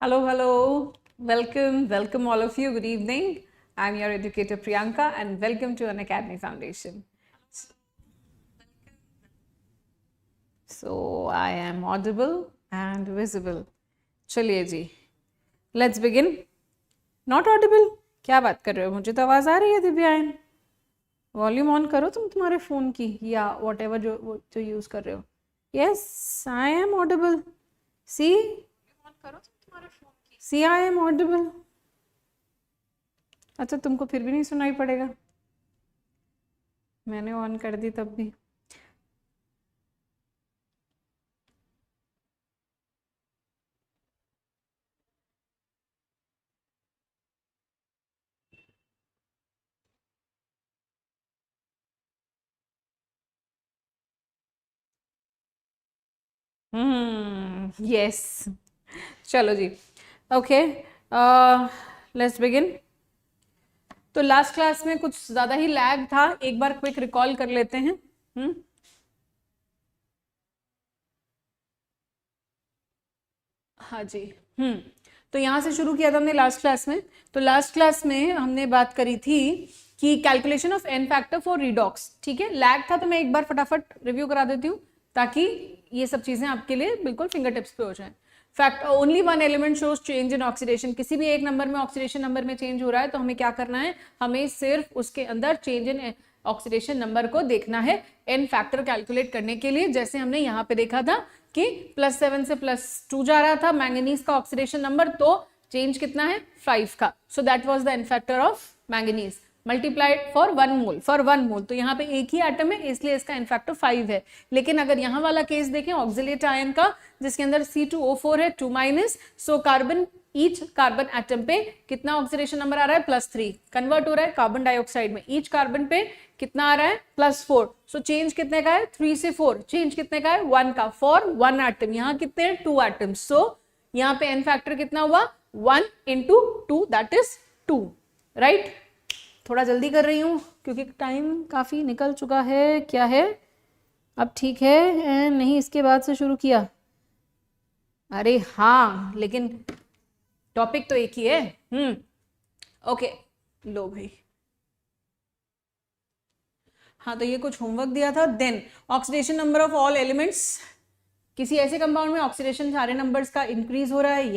Hello, hello. Welcome all of you. Good evening. I'm your educator Priyanka and welcome to Unacademy Foundation. So I am audible and visible. चलिए जी, let's begin. Not audible? क्या बात कर रहे हो? मुझे तो आवाज़ आ रही है दिव्यायन. वॉल्यूम ऑन करो तुम तुम्हारे फ़ोन की या वॉट एवर जो यूज़ कर रहे हो. Yes, I am audible. See? On करो तुम तुम्हारे फ़ोन की. See, I am audible. अच्छा तुमको फिर भी नहीं सुनाई पड़ेगा. मैंने ऑन कर दी तब भी. यस. चलो जी. Okay, let's begin. तो लास्ट क्लास में कुछ ज़्यादा ही लैग था, एक बार क्विक रिकॉल कर लेते हैं. हाँ जी. तो यहाँ से शुरू किया था हमने लास्ट क्लास में. तो लास्ट क्लास में हमने बात करी थी कि calculation of N factor for redox. ठीक है, लैग था तो मैं एक बार फटाफट रिव्यू करा देती हूँ ताकि ये सब चीज़ें आपके लिए बिल्कुल फिंगर टिप्स पे हो जाएं. Fact only one element shows change in oxidation. किसी भी एक नंबर में ऑक्सीडेशन नंबर में चेंज हो रहा है तो हमें क्या करना है, हमें सिर्फ उसके अंदर चेंज इन ऑक्सीडेशन नंबर को देखना है एन फैक्टर कैलकुलेट करने के लिए. जैसे हमने यहाँ पे देखा था कि +7 से +2 जा रहा था मैंगनीज का ऑक्सीडेशन नंबर, तो चेंज कितना है 5 का. So that was the N factor of manganese multiplied for 1 mole. तो यहाँ पे एक ही एटम है इसलिए इसका एन फैक्टर 5 है. लेकिन अगर यहाँ वाला केस देखें ऑक्सिलेट आयन का जिसके अंदर C2O4 है 2-, so carbon each carbon atom पे कितना ऑक्सीडेशन नंबर आ रहा है +3. कन्वर्ट हो रहा है कार्बन डाइऑक्साइड में. ईच कार्बन पे कितना आ रहा है +4. सो चेंज कितने का है 3 से 4. चेंज कितने का है 1 का फॉर 1 एटम. यहाँ कितने हैं 2 एटम्स. सो यहाँ पे एन फैक्टर कितना हुआ 1 × 2 दैट इज 2. राइट. थोड़ा जल्दी कर रही हूँ क्योंकि टाइम काफ़ी निकल चुका है. क्या है अब ठीक है नहीं, इसके बाद से शुरू किया. अरे हाँ, लेकिन टॉपिक तो एक ही है. ओके लो भाई. हाँ तो ये कुछ होमवर्क दिया था. Then oxidation number of all elements. किसी ऐसे कंपाउंड में ऑक्सीडेशन सारे नंबर्स का इंक्रीज हो रहा है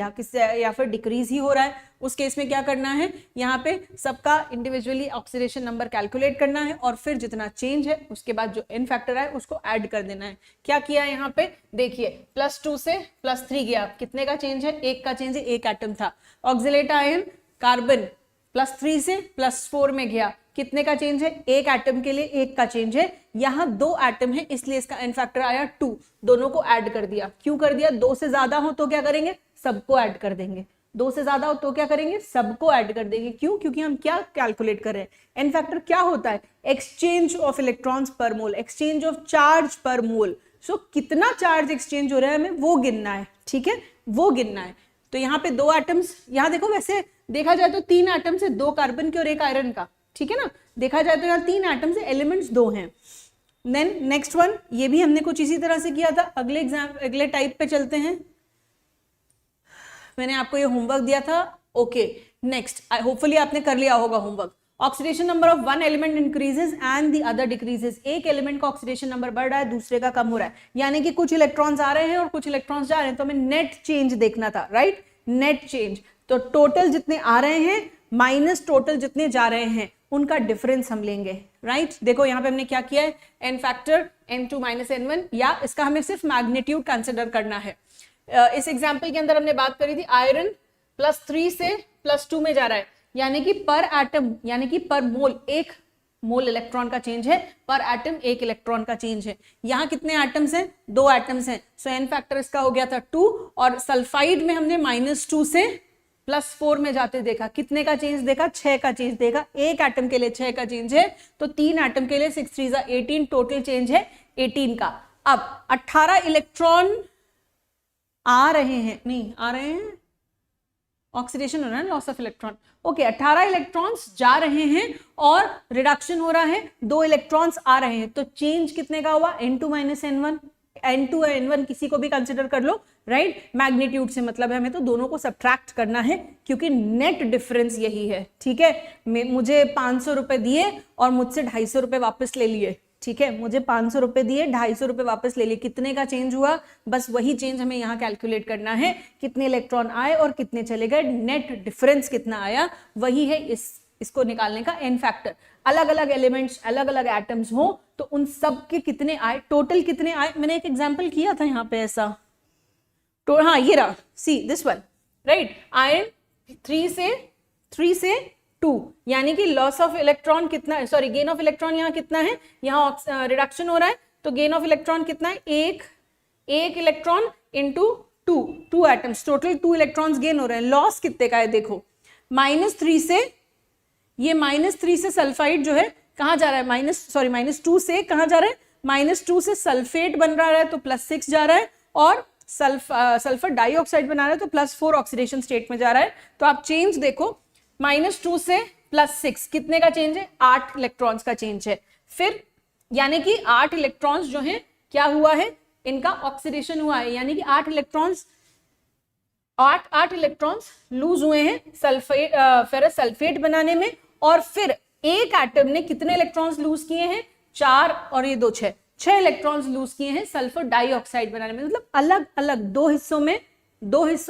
या फिर डिक्रीज ही हो रहा है, उस केस में क्या करना है, यहाँ पे सबका इंडिविजुअली ऑक्सीडेशन नंबर कैलकुलेट करना है और फिर जितना चेंज है उसके बाद जो एन फैक्टर है उसको ऐड कर देना है. क्या किया है यहाँ पे देखिए, +2 से +3 गया. कितने का चेंज है 1 का चेंज है. 1 एटम था. ऑक्सिलेट आयन कार्बन +3 से +4 में गया. कितने का चेंज है 1 एटम के लिए 1 का चेंज है. यहाँ 2 एटम है इसलिए इसका एन फैक्टर आया 2. दोनों को ऐड कर दिया. क्यों कर दिया, 2 से ज्यादा हो तो क्या करेंगे सबको ऐड कर देंगे. 2 से ज्यादा हो तो क्या करेंगे सबको ऐड कर देंगे. क्यों, क्योंकि हम क्या कैलकुलेट कर रहे हैं, एन फैक्टर क्या होता है एक्सचेंज ऑफ इलेक्ट्रॉन्स पर मोल, एक्सचेंज ऑफ चार्ज पर मोल. सो कितना चार्ज एक्सचेंज हो रहा है हमें वो गिनना है. ठीक है, वो गिनना है. तो यहाँ पे 2 एटम्स, यहाँ देखो वैसे देखा जाए तो 3 एटम्स है, 2 कार्बन के और 1 आयरन का. ठीक है ना, देखा जाए तो यहाँ 3 एटम्स है, एलिमेंट्स 2 हैं. देन नेक्स्ट वन, ये भी हमने कुछ इसी तरह से किया था. अगले टाइप पे चलते हैं. मैंने आपको ये होमवर्क दिया था. ओके नेक्स्ट, होपफुली आपने कर लिया होगा homework. Oxidation number of one element increases and the other decreases. एक एलिमेंट का ऑक्सीडेशन नंबर बढ़ रहा है दूसरे का कम हो रहा है, यानी कि कुछ इलेक्ट्रॉन्स आ रहे हैं और कुछ इलेक्ट्रॉन्स जा रहे हैं. तो हमें नेट चेंज देखना था. Right, net change. तो टोटल जितने आ रहे हैं माइनस टोटल जितने जा रहे हैं उनका डिफरेंस हम लेंगे. राइट, देखो यहाँ पे हमने क्या किया है, एन फैक्टर n2 - n1, या इसका हमें सिर्फ मैग्नीट्यूड कंसिडर करना है. इस एग्जाम्पल के अंदर हमने बात करी थी आयरन +3 से +2 में जा रहा है, यानी कि पर एटम यानी कि पर मोल 1 मोल इलेक्ट्रॉन का चेंज है, पर एटम 1 इलेक्ट्रॉन का चेंज है. यहाँ कितने एटम्स हैं 2 एटम्स हैं. सो एन फैक्टर इसका हो गया था 2. और सल्फाइड में हमने -2 से +4 में जाते देखा. कितने का चेंज देखा 6 का चेंज देखा. 1 एटम के लिए 6 का चेंज है तो 3 एटम के लिए 6 3 18, टोटल चेंज है 18 का. अब 18 इलेक्ट्रॉन आ रहे हैं, नहीं आ रहे हैं, ऑक्सीडेशन हो रहा है, loss of electron. Okay, 18 electrons जा रहे हैं और रिडक्शन हो रहा है, 2 इलेक्ट्रॉन्स आ रहे हैं. तो चेंज कितने का हुआ n2 - n1. N2 या N1 किसी को भी कंसिडर कर लो, राइट। मैग्नीट्यूड से मतलब है हमें तो दोनों को सब्ट्रैक्ट करना है क्योंकि नेट डिफरेंस यही है, ठीक है। मुझे 500 रुपए दिए और मुझसे 250 रुपए वापस ले लिए, ठीक है। मुझे 500 रुपए दिए, 250 रुपए वापस ले लिए, कितने का चेंज हुआ, बस वही चेंज हमें यहाँ कैलकुलेट करना है, कितने इलेक्ट्रॉन आए और कितने चले गए, नेट डिफरेंस कितना आया, वही है इसको निकालने का एन फैक्टर। अलग अलग एलिमेंट्स, अलग अलग एटम्स हो तो उन सब के कितने आए, टोटल कितने आए। मैंने एक एग्जांपल किया था यहाँ पे ऐसा, तो हाँ ये रहा, see this one, right. Ion 3 से 2, यानी कि लॉस ऑफ इलेक्ट्रॉन कितना है, सॉरी गेन ऑफ इलेक्ट्रॉन यहाँ कितना है, यहाँ रिडक्शन हो रहा है तो गेन ऑफ इलेक्ट्रॉन कितना है, एक electron into 2 atoms, total 2 electrons gain हो रहे हैं। लॉस कितने का है देखो, -3 से, ये -3 से सल्फाइड जो है कहाँ जा रहा है, -2 से कहाँ जा रहा है, -2 से सल्फेट बन रहा है तो +6 जा रहा है, और सल्फर डाइऑक्साइड बना रहा है तो +4 ऑक्सीडेशन स्टेट में जा रहा है। तो आप चेंज देखो, -2 से +6 कितने का चेंज है, 8 इलेक्ट्रॉन्स का चेंज है। फिर यानी कि 8 इलेक्ट्रॉन्स जो है क्या हुआ है, इनका ऑक्सीडेशन हुआ है, यानी कि 8 इलेक्ट्रॉन्स लूज हुए हैं फेरस सल्फेट बनाने में। और फिर एक एटम ने कितने इलेक्ट्रॉन्स लूज किए हैं, 4 और ये 2 6 इलेक्ट्रॉन्स लूज किए हैं सल्फर डाइऑक्साइड बनाने में। मतलब अलग अलग दो हिस्सों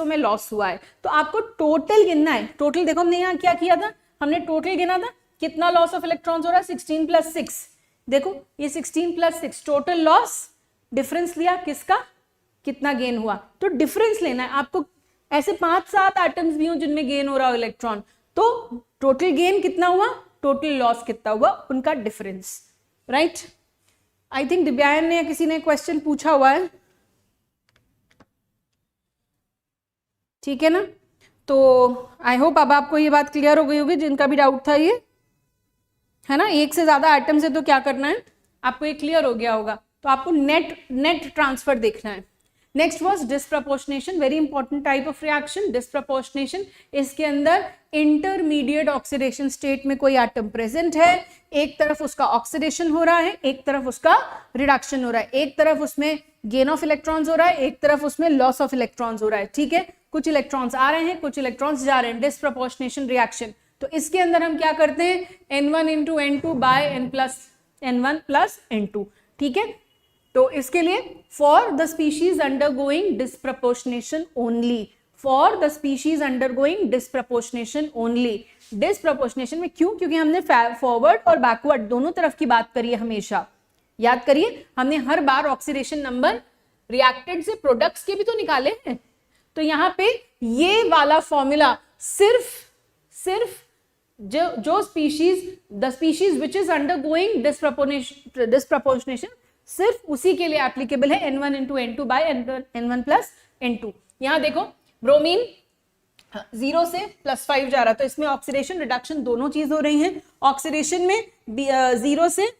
में लॉस हुआ है। तो आपको टोटल गिनना है। टोटल देखो हमने यहाँ क्या किया था, हमने टोटल गिना था, कितना लॉस ऑफ इलेक्ट्रॉन्स हो रहा है, 16 + 6। देखो ये 16 + 6 टोटल लॉस, डिफरेंस लिया किसका, कितना गेन हुआ, तो डिफरेंस लेना है आपको। ऐसे 5-7 एटम्स भी हो जिनमें गेन हो रहा हो इलेक्ट्रॉन, तो टोटल गेन कितना हुआ, टोटल लॉस कितना हुआ, उनका डिफरेंस, राइट। आई थिंक दिव्यायन ने या किसी ने क्वेश्चन पूछा हुआ है, ठीक है ना। तो आई होप अब आपको ये बात क्लियर हो गई होगी, जिनका भी डाउट था ये, है ना। एक से ज्यादा आइटम से तो क्या करना है, आपको ये क्लियर हो गया होगा। तो आपको नेट ट्रांसफर देखना है। Next was disproportionation, very important type of reaction disproportionation. इसके अंदर इंटरमीडिएट ऑक्सीडेशन स्टेट में कोई एटम प्रेजेंट है, एक तरफ उसका ऑक्सीडेशन हो रहा है, एक तरफ उसका रिडक्शन हो रहा है, एक तरफ उसमें गेन ऑफ इलेक्ट्रॉन्स हो रहा है, एक तरफ उसमें लॉस ऑफ इलेक्ट्रॉन्स हो रहा है, ठीक है। कुछ इलेक्ट्रॉन्स आ रहे हैं, कुछ इलेक्ट्रॉन्स जा रहे हैं, डिस्प्रपोर्शनेशन रिएक्शन। तो इसके अंदर हम क्या करते हैं, N1 × N2 / N1 + N2, ठीक है। तो इसके लिए for the species undergoing disproportionation only, for the species undergoing disproportionation only. Disproportionation में क्यों, क्योंकि हमने फॉरवर्ड और बैकवर्ड दोनों तरफ की बात करी है हमेशा। याद करिए हमने हर बार ऑक्सीडेशन नंबर रिएक्टेड से प्रोडक्ट्स के भी तो निकाले हैं। तो यहाँ पे ये वाला फॉर्मूला सिर्फ जो species, the species which is undergoing disproportionation, सिर्फ उसी के लिए एप्लीकेबल है, N1 × N2 / N1 + N2। यहां देखो ब्रोमीन 0 से +5 जा रहा है, तो इसमें ऑक्सीडेशन रिडक्शन दोनों चीज हो रही है। ऑक्सीडेशन में 0 से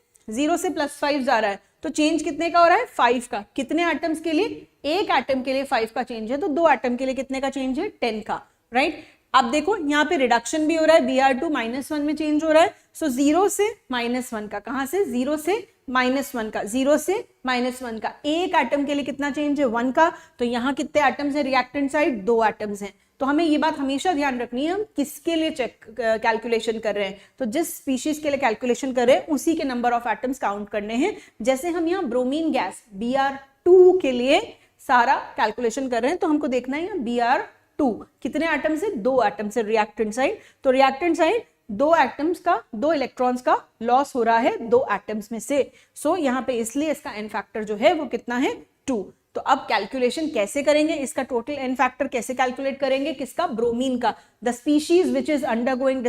+5 जा रहा है, तो चेंज कितने का हो रहा है, 5 का। कितने एटम्स के लिए, एक एटम के लिए 5 का चेंज है, तो 2 एटम के लिए कितने का चेंज है, 10 का, राइट। अब देखो यहाँ पे रिडक्शन भी हो रहा है, Br2 -1 में चेंज हो रहा है। सो 0 से -1 का, कहां से, 0 से -1 का, 0 से -1 का, एक एटम के लिए कितना चेंज है, 1 का। तो यहाँ कितने एटम्स है रिएक्टेंट साइड, 2 एटम्स हैं। तो हमें ये बात हमेशा ध्यान रखनी है, हम किसके लिए कैलकुलेशन कर रहे हैं। तो जिस स्पीशीज के लिए कैलकुलेशन कर रहे हैं उसी के नंबर ऑफ एटम्स काउंट करने हैं। जैसे हम यहाँ ब्रोमीन गैस Br2 के लिए सारा कैलकुलेशन कर रहे हैं, तो हमको देखना है Br2 कितने एटम से, 2 एटम से रिएक्टेंट साइड। तो रिएक्टेंट साइड 2 एटम्स का, 2 इलेक्ट्रॉन्स का लॉस हो रहा है 2 एटम्स में से। सो यहाँ पे इसलिए इसका एन फैक्टर जो है वो कितना है, 2। तो अब कैलकुलेशन कैसे करेंगे, इसका टोटल एन फैक्टर कैसे कैलकुलेट करेंगे, किसका, ब्रोमीन का। The species which is undergoing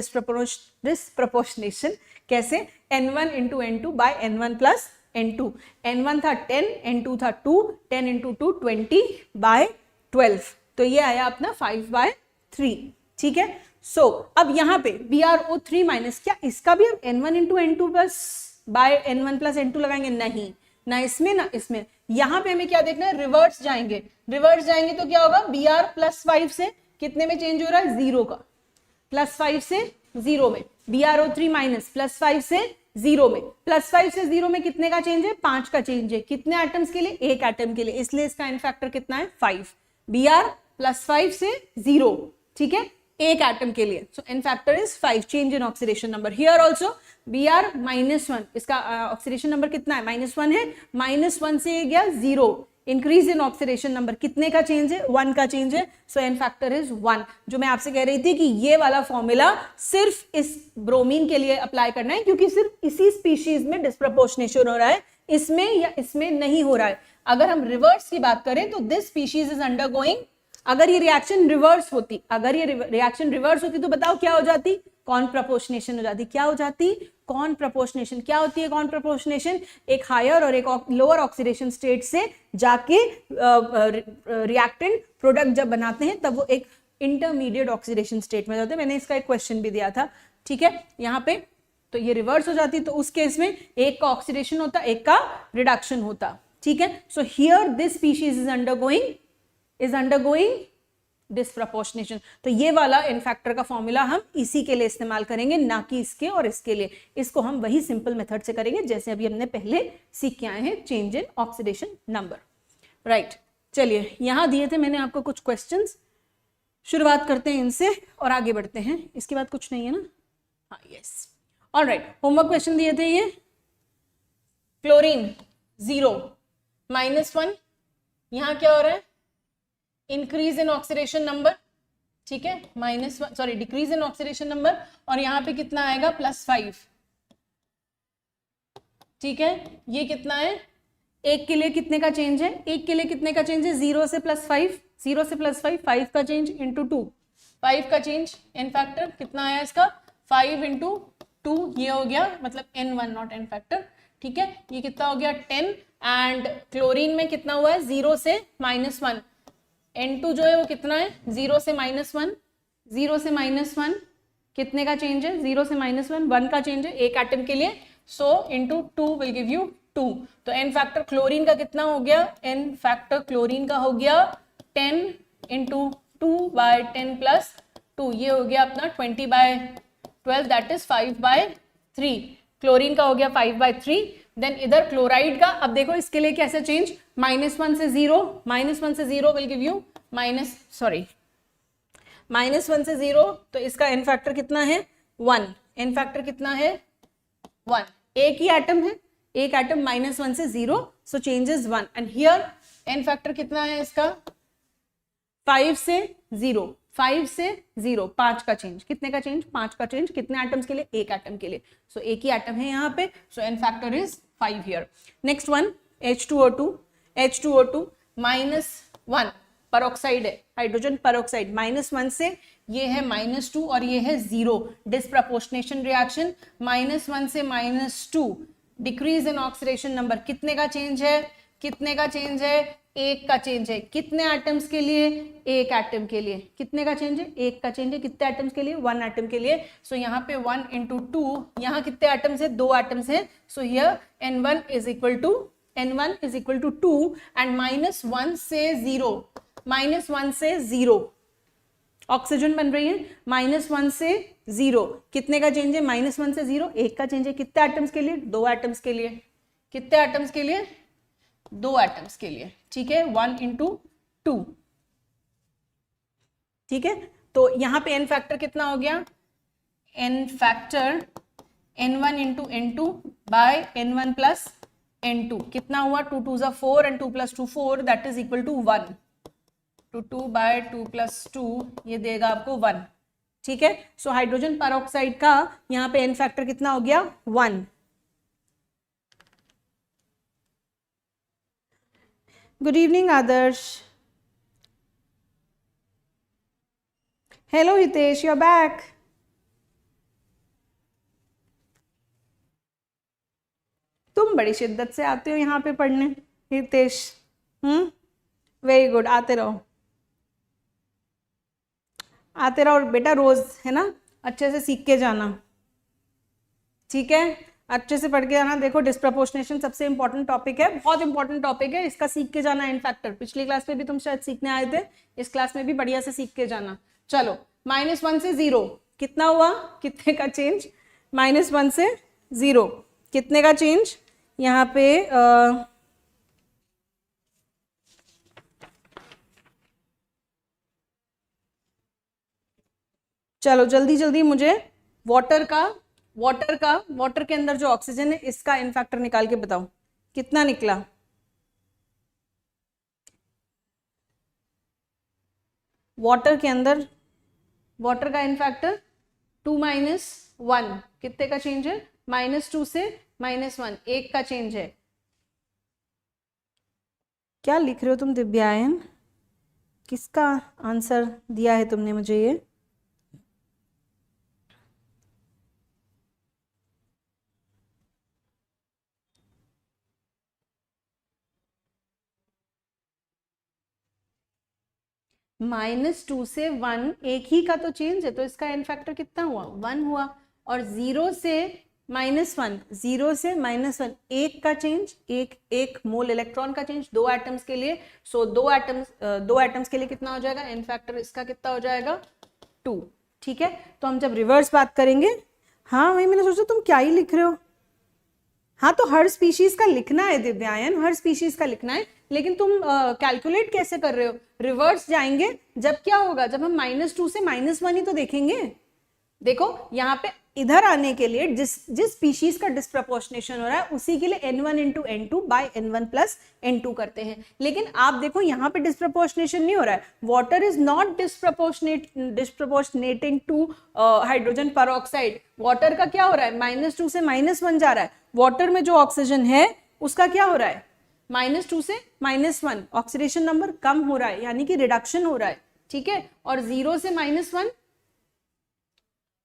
disproportionation, कैसे, N1 × N2 / N1 + N2। N1 था 10, N2 था 2, 10 × 2 20/12। तो ये आया अपना 5/3, ठीक है। सो अब यहाँ पे BrO3- क्या इसका भी हम N1 × N2 / N1 + N2 लगाएंगे, नहीं, ना इसमें ना इसमें। यहाँ पे हमें क्या देखना है, रिवर्स जाएंगे तो क्या होगा, Br +5 से कितने में चेंज हो रहा है, 0 का, +5 से 0 में। BrO3- +5 से जीरो में, +5 से जीरो में कितने का चेंज है, 5 का चेंज है, कितने एटम्स के लिए, एक एटम के लिए, इसलिए इसका एन फैक्टर कितना है 5, Br +5 से जीरो, ठीक है, एक एटम के लिए, so N factor is 5, change in oxidation number. Here also Br -1, इसका ऑक्सीडेशन नंबर कितना है, -1 है, -1 से ये गया zero, increase in oxidation number, कितने का चेंज है, 1 का चेंज है, सो एन फैक्टर इज 1। जो मैं आपसे कह रही थी कि ये वाला फॉर्मूला सिर्फ इस ब्रोमीन के लिए अप्लाई करना है, क्योंकि सिर्फ इसी स्पीशीज में डिस्प्रपोर्शनेशन हो रहा है, इसमें या इसमें नहीं हो रहा है। अगर हम रिवर्स की बात करें तो दिस स्पीशीज इज अंडरगोइंग, अगर ये रिएक्शन रिवर्स होती, अगर ये रिएक्शन रिवर्स होती तो बताओ क्या हो जाती, कॉन प्रपोर्शनेशन हो जाती, क्या हो जाती, कॉन प्रपोर्शनेशन। क्या होती है कॉन प्रपोर्शनेशन, एक हायर और एक लोअर ऑक्सीडेशन स्टेट से जाके रिएक्टेंट प्रोडक्ट जब बनाते हैं तब वो एक इंटरमीडिएट ऑक्सीडेशन स्टेट में जाते हैं। मैंने इसका एक क्वेश्चन भी दिया था, ठीक है, यहाँ पे तो ये रिवर्स हो जाती, तो उस केस में एक का ऑक्सीडेशन होता, एक का रिडक्शन होता, ठीक है। So here this species is undergoing disproportionation. तो ये वाला एन फैक्टर का फॉर्मूला हम इसी के लिए इस्तेमाल करेंगे, ना कि इसके और इसके लिए। इसको हम वही सिंपल मेथड से करेंगे जैसे अभी हमने पहले सीख के आए हैं, change in oxidation number, right. चलिए यहां दिए थे मैंने आपको कुछ क्वेश्चंस, शुरुआत करते हैं इनसे और आगे बढ़ते हैं। इसके बाद कुछ नहीं है ना, हाँ यस, ऑलराइट। होमवर्क क्वेश्चन दिए थे ये, क्लोरीन 0 -1, यहां क्या हो रहा है, इंक्रीज इन ऑक्सीडेशन नंबर, ठीक है, -1 sorry decrease in oxidation number, और यहां पे कितना आएगा +5, ठीक है। ये कितना है, एक के लिए कितने का चेंज है, एक के लिए कितने का चेंज है, 0 से +5, 0 से +5, 5 का चेंज इंटू 2, 5 का चेंज, एन फैक्टर कितना आया इसका 5 इंटू 2, ये हो गया मतलब N1 नॉट एन फैक्टर, ठीक है। ये कितना हो गया 10, एंड क्लोरीन में कितना हुआ है, 0 से -1, N2 जो है वो कितना है, 0 से -1, 0 से -1 कितने का चेंज है, 0 से -1, 1 का चेंज है एक एटम के लिए, so into 2 will give you 2। तो एन फैक्टर क्लोरीन का कितना हो गया, एन फैक्टर क्लोरीन का हो गया 10 इंटू 2/10 + 2, ये हो गया अपना 20/12, दैट इज 5/3। क्लोरीन का हो गया 5/3। देन इधर क्लोराइड का, अब देखो इसके लिए कैसे चेंज, -1 से 0, -1 से 0 विल गिव यू -1 से 0, तो इसका एन फैक्टर कितना है 1, एन फैक्टर कितना है 1, एक ही एटम है, एक एटम -1 से 0, so changes 1, and here N factor कितना है इसका 5 से 0, 5 से 0, 5 का चेंज, कितने का चेंज, 5 का चेंज, कितने एटम्स के लिए, एक एटम के लिए, सो एक ही एटम है यहाँ पे, so N factor is 5 here. Next one H2O2, H2O2 -1 peroxide है, हाइड्रोजन परऑक्साइड, -1 से ये है -2 और ये है 0, डिस्प्रपोर्शनेशन रिएक्शन, -1 से -2, डिक्रीज इन ऑक्सीडेशन नंबर, कितने का चेंज है, कितने का चेंज है, एक का चेंज है, कितने एटम्स के लिए, एक एटम के लिए, कितने का चेंज है, एक का चेंज है, कितने एटम्स के लिए, 1 एटम के लिए, सो यहाँ पे 1 इंटू 2, यहाँ कितने एटम्स है, 2 एटम्स है, so here N1 is equal to 2, and -1 से 0, -1 से 0 ऑक्सीजन बन रही है, -1 से 0 कितने का चेंज है, -1 से 0 एक का चेंज है, कितने एटम्स के लिए, 2 एटम्स के लिए, कितने एटम्स के लिए, 2 एटम्स के लिए, ठीक है, 1 इंटू 2, ठीक है। तो यहां पे एन फैक्टर कितना हो गया, N factor N1 into N2 by N1 plus N2, कितना हुआ, 2 2 = 4 and 2 + 2 4, that is equal to 1, तो 2/2 + 2 ये देगा आपको 1, ठीक है। सो हाइड्रोजन परऑक्साइड का यहाँ पे एन फैक्टर कितना हो गया 1। Good evening Adarsh, hello Hitesh, you are back. तुम बड़ी शिद्दत से आते हो यहाँ पे पढ़ने हितेश, वेरी गुड, आते रहो और बेटा रोज है ना अच्छे से सीख के जाना, ठीक है, अच्छे से पढ़ के जाना। देखो डिस्प्रपोर्शनेशन सबसे इंपॉर्टेंट टॉपिक है, बहुत इंपॉर्टेंट टॉपिक है, इसका सीख के जाना एन फैक्टर। पिछली क्लास में भी तुम शायद सीखने आए थे, इस क्लास में भी बढ़िया से सीख के जाना। चलो -1 से 0 कितना हुआ, कितने का चेंज, -1 से 0, कितने का चेंज यहाँ पे चलो जल्दी जल्दी मुझे वाटर के अंदर जो ऑक्सीजन है इसका इन फैक्टर निकाल के बताओ कितना निकला। वाटर के अंदर वाटर का इन फैक्टर 2 - 1, कितने का चेंज है, -2 से -1, 1 का चेंज है। क्या लिख रहे हो तुम दिव्यायन, किसका आंसर दिया है तुमने मुझे ये? -2 से 1, एक ही का तो चेंज है, तो इसका एन फैक्टर कितना हुआ, 1 हुआ। और 0 से -1, 0 से -1, एक का चेंज, एक मोल इलेक्ट्रॉन का चेंज 2 एटम्स के लिए। सो 2 एटम्स के लिए कितना हो जाएगा, एन फैक्टर इसका कितना हो जाएगा, 2। ठीक है, तो हम जब रिवर्स बात करेंगे, हाँ वही मैंने सोचा तुम क्या ही लिख रहे हो। हाँ तो हर स्पीशीज का लिखना है दिव्यायन, हर स्पीशीज का लिखना है, लेकिन तुम कैलकुलेट कैसे कर रहे हो, रिवर्स जाएंगे जब क्या होगा, जब हम -2 से -1 ही तो देखेंगे। देखो यहाँ पे इधर आने के लिए जिस स्पीशीज का डिस्प्रपोर्शनेशन हो रहा है उसी के लिए n1 × n2 by n1 + n2 करते हैं। लेकिन आप देखो यहाँ पे डिस्प्रपोर्शनेशन नहीं हो रहा है, water is not disproportionating to hydrogen peroxide. Water का क्या हो रहा है, -2 से -1 जा रहा है। वाटर में जो ऑक्सीजन है उसका क्या हो रहा है, -2 से -1, ऑक्सीडेशन नंबर कम हो रहा है, यानी कि रिडक्शन हो रहा है। ठीक है, और 0 से -1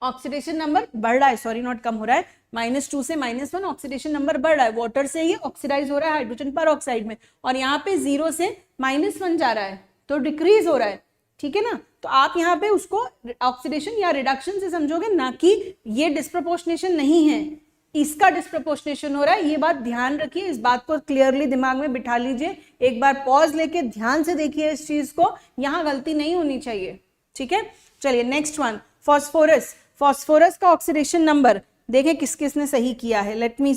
ऑक्सीडेशन नंबर बढ़ रहा है, सॉरी नॉट कम हो रहा है, -2 से -1 ऑक्सीडेशन नंबर बढ़ रहा है, वाटर से ये ऑक्सीडाइज हो रहा है हाइड्रोजन पेरोक्साइड में। और यहाँ पे 0 से -1 जा रहा है तो डिक्रीज हो रहा है। ठीक है ना, तो आप यहाँ पे उसको ऑक्सीडेशन या रिडक्शन से समझोगे, ना कि ये डिस्प्रपोर्शनेशन नहीं है, इसका डिस्प्रपोर्शनेशन हो रहा है। ये बात ध्यान रखिए, इस बात को क्लियरली दिमाग में बिठा लीजिए, एक बार पॉज लेके ध्यान से देखिए इस चीज को, यहाँ गलती नहीं होनी चाहिए। ठीक है, चलिए नेक्स्ट वन, फॉस्फोरस। फॉस्फोरस का ऑक्सीडेशन नंबर देखें किस किसने सही किया है। लेट मी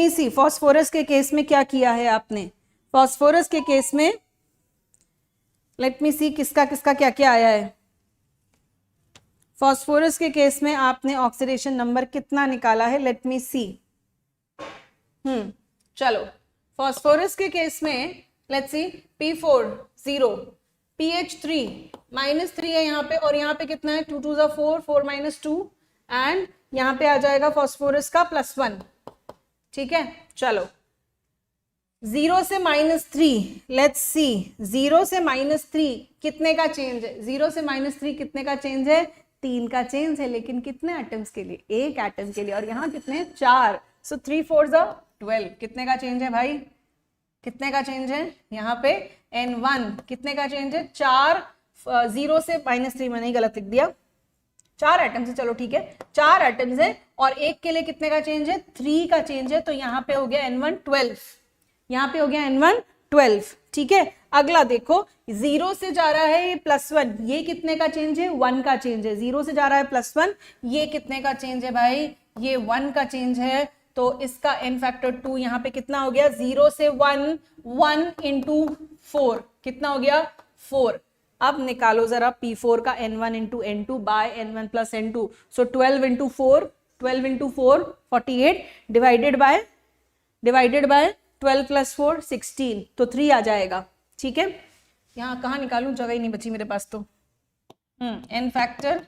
सी फॉस्फोरस के केस में क्या किया है आपने। फॉस्फोरस के केस में लेट मी सी किसका किसका क्या क्या आया है। फॉस्फोरस के केस में आपने ऑक्सीडेशन नंबर कितना निकाला है, लेट मी सी। चलो फॉस्फोरस के केस में लेट्स सी, P4 0, pH3 -3 है यहाँ पे, और यहाँ पे कितना है, 2 × 2 = 4, 4 - 2, एंड यहाँ पे आ जाएगा फॉस्फोरस का +1। ठीक है, चलो 0 से -3, लेट्स सी 0 से -3 कितने का चेंज है, 0 से -3 कितने का चेंज है, 3 का चेंज है, लेकिन कितने एटम्स के लिए, एक एटम के लिए, और यहाँ कितने 4, सो 3 × 4 = 12। कितने का चेंज है भाई, कितने का चेंज है यहाँ पे, n1 कितने का चेंज है, 4, 0 से -3 मैंने गलत लिख दिया, 4 एटम्स है, चलो ठीक है 4 एटम्स है, और एक के लिए कितने का चेंज है, 3 का चेंज है, तो यहाँ पे हो गया n1 12, यहाँ पे हो गया n1 12। ठीक है, अगला देखो 0 से जा रहा है ये +1, ये कितने का चेंज है, 1 का चेंज है, 0 से जा रहा है +1, ये कितने का चेंज है भाई, ये 1 का चेंज है, तो इसका n फैक्टर 2 यहाँ पे कितना हो गया, 0 से 1, 1 × 4 कितना हो गया, 4। अब निकालो जरा P4 का n1 × n2 by n1 + n2, so 12 × 4, 12 × 4 48, divided by 12 + 4 16, तो 3 आ जाएगा। ठीक है, यहाँ कहाँ निकालूं, जगह ही नहीं बची मेरे पास तो। n फैक्टर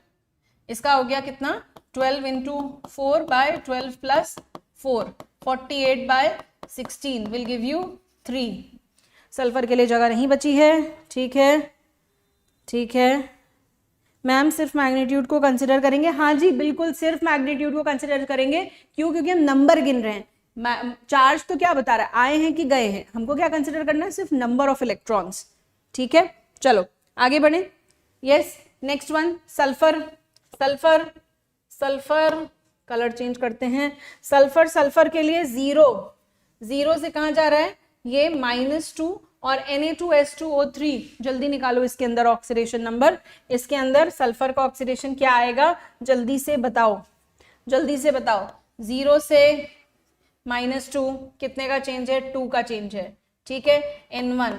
इसका हो गया कितना, 12 × 4 by 12 + 4, 48 by 16 will give you 3। Sulphur के लिए जगह नहीं बची है। ठीक है, ठीक है मैम, सिर्फ मैग्नीट्यूड को कंसिडर करेंगे। हाँ जी बिल्कुल, सिर्फ मैग्नीट्यूड को कंसिडर करेंगे। क्यों, क्योंकि हम नंबर गिन रहे हैं, चार्ज तो क्या बता रहा है, आए हैं कि गए हैं, हमको क्या कंसिडर करना है, सिर्फ नंबर ऑफ इलेक्ट्रॉन्स। ठीक है, चलो आगे बढ़े। Yes, next one, sulphur. Sulphur sulphur colour change करते हैं। सल्फर के लिए 0 से कहाँ जा रहा है, ये -2, और Na2S2O3 जल्दी निकालो इसके अंदर ऑक्सीडेशन नंबर। इसके अंदर सल्फर का ऑक्सीडेशन क्या आएगा, जल्दी से बताओ। जल्दी से बताओ, 0 से -2 कितने का चेंज है? 2 का चेंज है, ठीक है। N1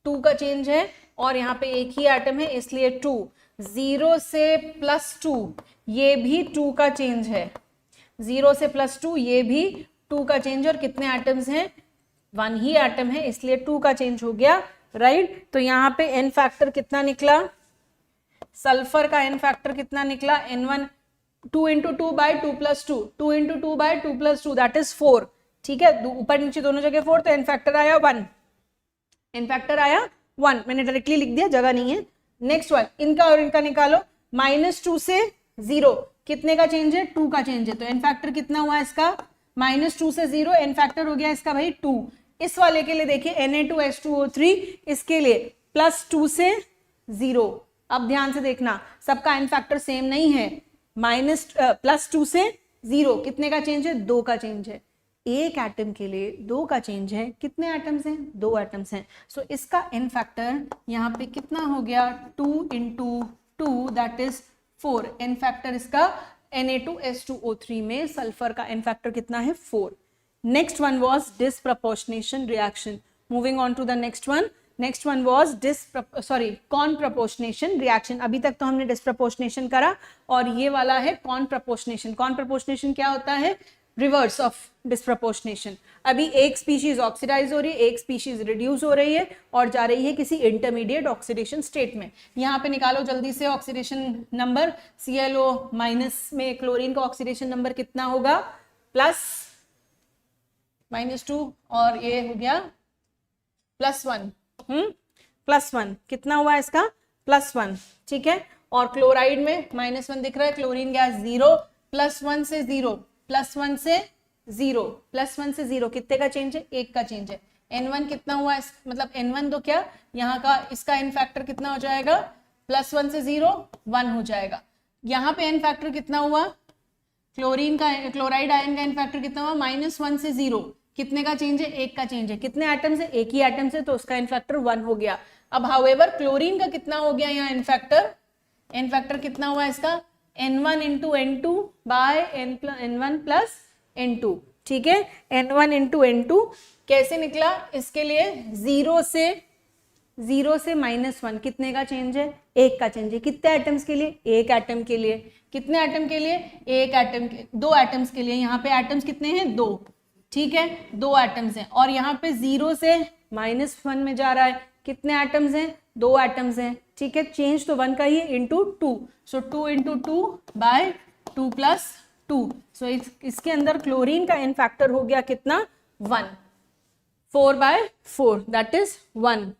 2 का चेंज है और यहाँ पे एक ही एटम है इसलिए 2। 0 से +2 ये भी 2 का चेंज है, 0 से +2 ये भी 2 का चेंज, और कितने एटम्स हैं? 1 ही एटम है इसलिए 2 का चेंज हो गया, राइट। तो यहाँ पे n फैक्टर कितना निकला? सल्फर का n फैक्टर कितना निकला? N1 2 into 2 by 2 plus 2, 2 into 2 by 2 plus 2 that is 4, ठीक है। ऊपर नीचे दोनों जगह 4, तो n फैक्टर आया 1, n फैक्टर आया 1, मैंने डायरेक्टली लिख दिया, जगह नहीं है। नेक्स्ट वन, इनका और इनका निकालो। -2 से 0 कितने का चेंज है? 2 का चेंज है, तो n फैक्टर कितना हुआ इसका? -2 से 0 n फैक्टर हो गया इसका भाई 2। इस वाले के लिए देखिए Na2H2O3, इसके लिए +2 से 0। अब ध्यान से देखना, सबका n फैक्टर सेम नहीं है। +2 से 0 कितने का चेंज है? 2 का चेंज है। एक एटम के लिए 2 का चेंज है, कितने एटम्स हैं? 2 एटम्स हैं। सो इसका n फैक्टर यहाँ पे कितना हो गया? 2 into 2 that is 4। n factor इसका Na2H2O3 में सल्फर का n फैक्टर कितना है? 4। Next one was disproportionation reaction. Moving on to the next one. Next one was comproportionation reaction. अभी तक तो हमने डिसप्रपोर्शनेशन करा और ये वाला है कॉन प्रपोर्शनेशन। कॉन प्रपोर्शनेशन क्या होता है? Reverse of disproportionation. अभी एक स्पीशीज ऑक्सीडाइज हो रही है, एक स्पीशीज रिड्यूस हो रही है और जा रही है किसी इंटरमीडिएट ऑक्सीडेशन स्टेट में। यहाँ पे निकालो जल्दी से ऑक्सीडेशन नंबर। ClO माइनस में क्लोरीन का ऑक्सीडेशन नंबर कितना होगा? +2 और ये हो गया +1। +1 कितना हुआ इसका? +1, ठीक है। और क्लोराइड में -1 दिख रहा है, क्लोरीन गैस 0। +1 से 0, +1 से 0, +1 से 0 कितने का चेंज है? 1 का चेंज है। N1 कितना हुआ? मतलब N1 तो क्या, यहाँ का इसका n फैक्टर कितना हो जाएगा? +1 से 0 1 हो जाएगा। यहाँ पे n फैक्टर कितना हुआ? क्लोरीन का, क्लोराइड आयन का n फैक्टर कितना हुआ? -1 से 0 कितने का चेंज है? 1 का चेंज है। कितने एटम्स है? एक ही एटम से, तो उसका n फैक्टर 1 हो गया। अब हाउएवर क्लोरीन का कितना हो गया यहाँ n फैक्टर? n फैक्टर कितना हुआ इसका? N1 into N2 by N1 plus N2, ठीक है। N1 इंटू N2 कैसे निकला? इसके लिए 0 से -1 कितने का चेंज है? 1 का चेंज है। कितने एटम्स के लिए? एक एटम के लिए। कितने एटम के लिए? एक एटम के, 2 एटम्स के लिए। यहाँ पे एटम्स कितने हैं? 2, ठीक है, 2 एटम्स हैं। और यहाँ पे 0 से -1 में जा रहा है, कितने एटम्स हैं? 2 एटम्स हैं, ठीक है। चेंज तो 1 का ही है, इंटू 2, सो 2 इंटू 2 बाय 2 प्लस 2। सो इसके अंदर क्लोरीन का n फैक्टर हो गया कितना? 1। 4/4 दैट इज 1।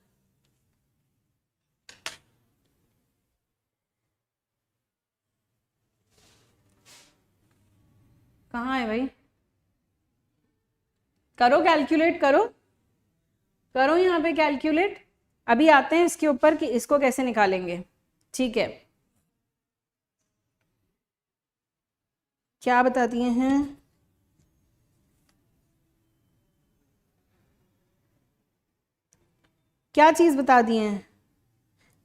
कहाँ है भाई? करो कैलकुलेट, करो यहाँ पे कैलकुलेट। अभी आते हैं इसके ऊपर कि इसको कैसे निकालेंगे, ठीक है। क्या बता दिए हैं? क्या चीज बता दिए हैं?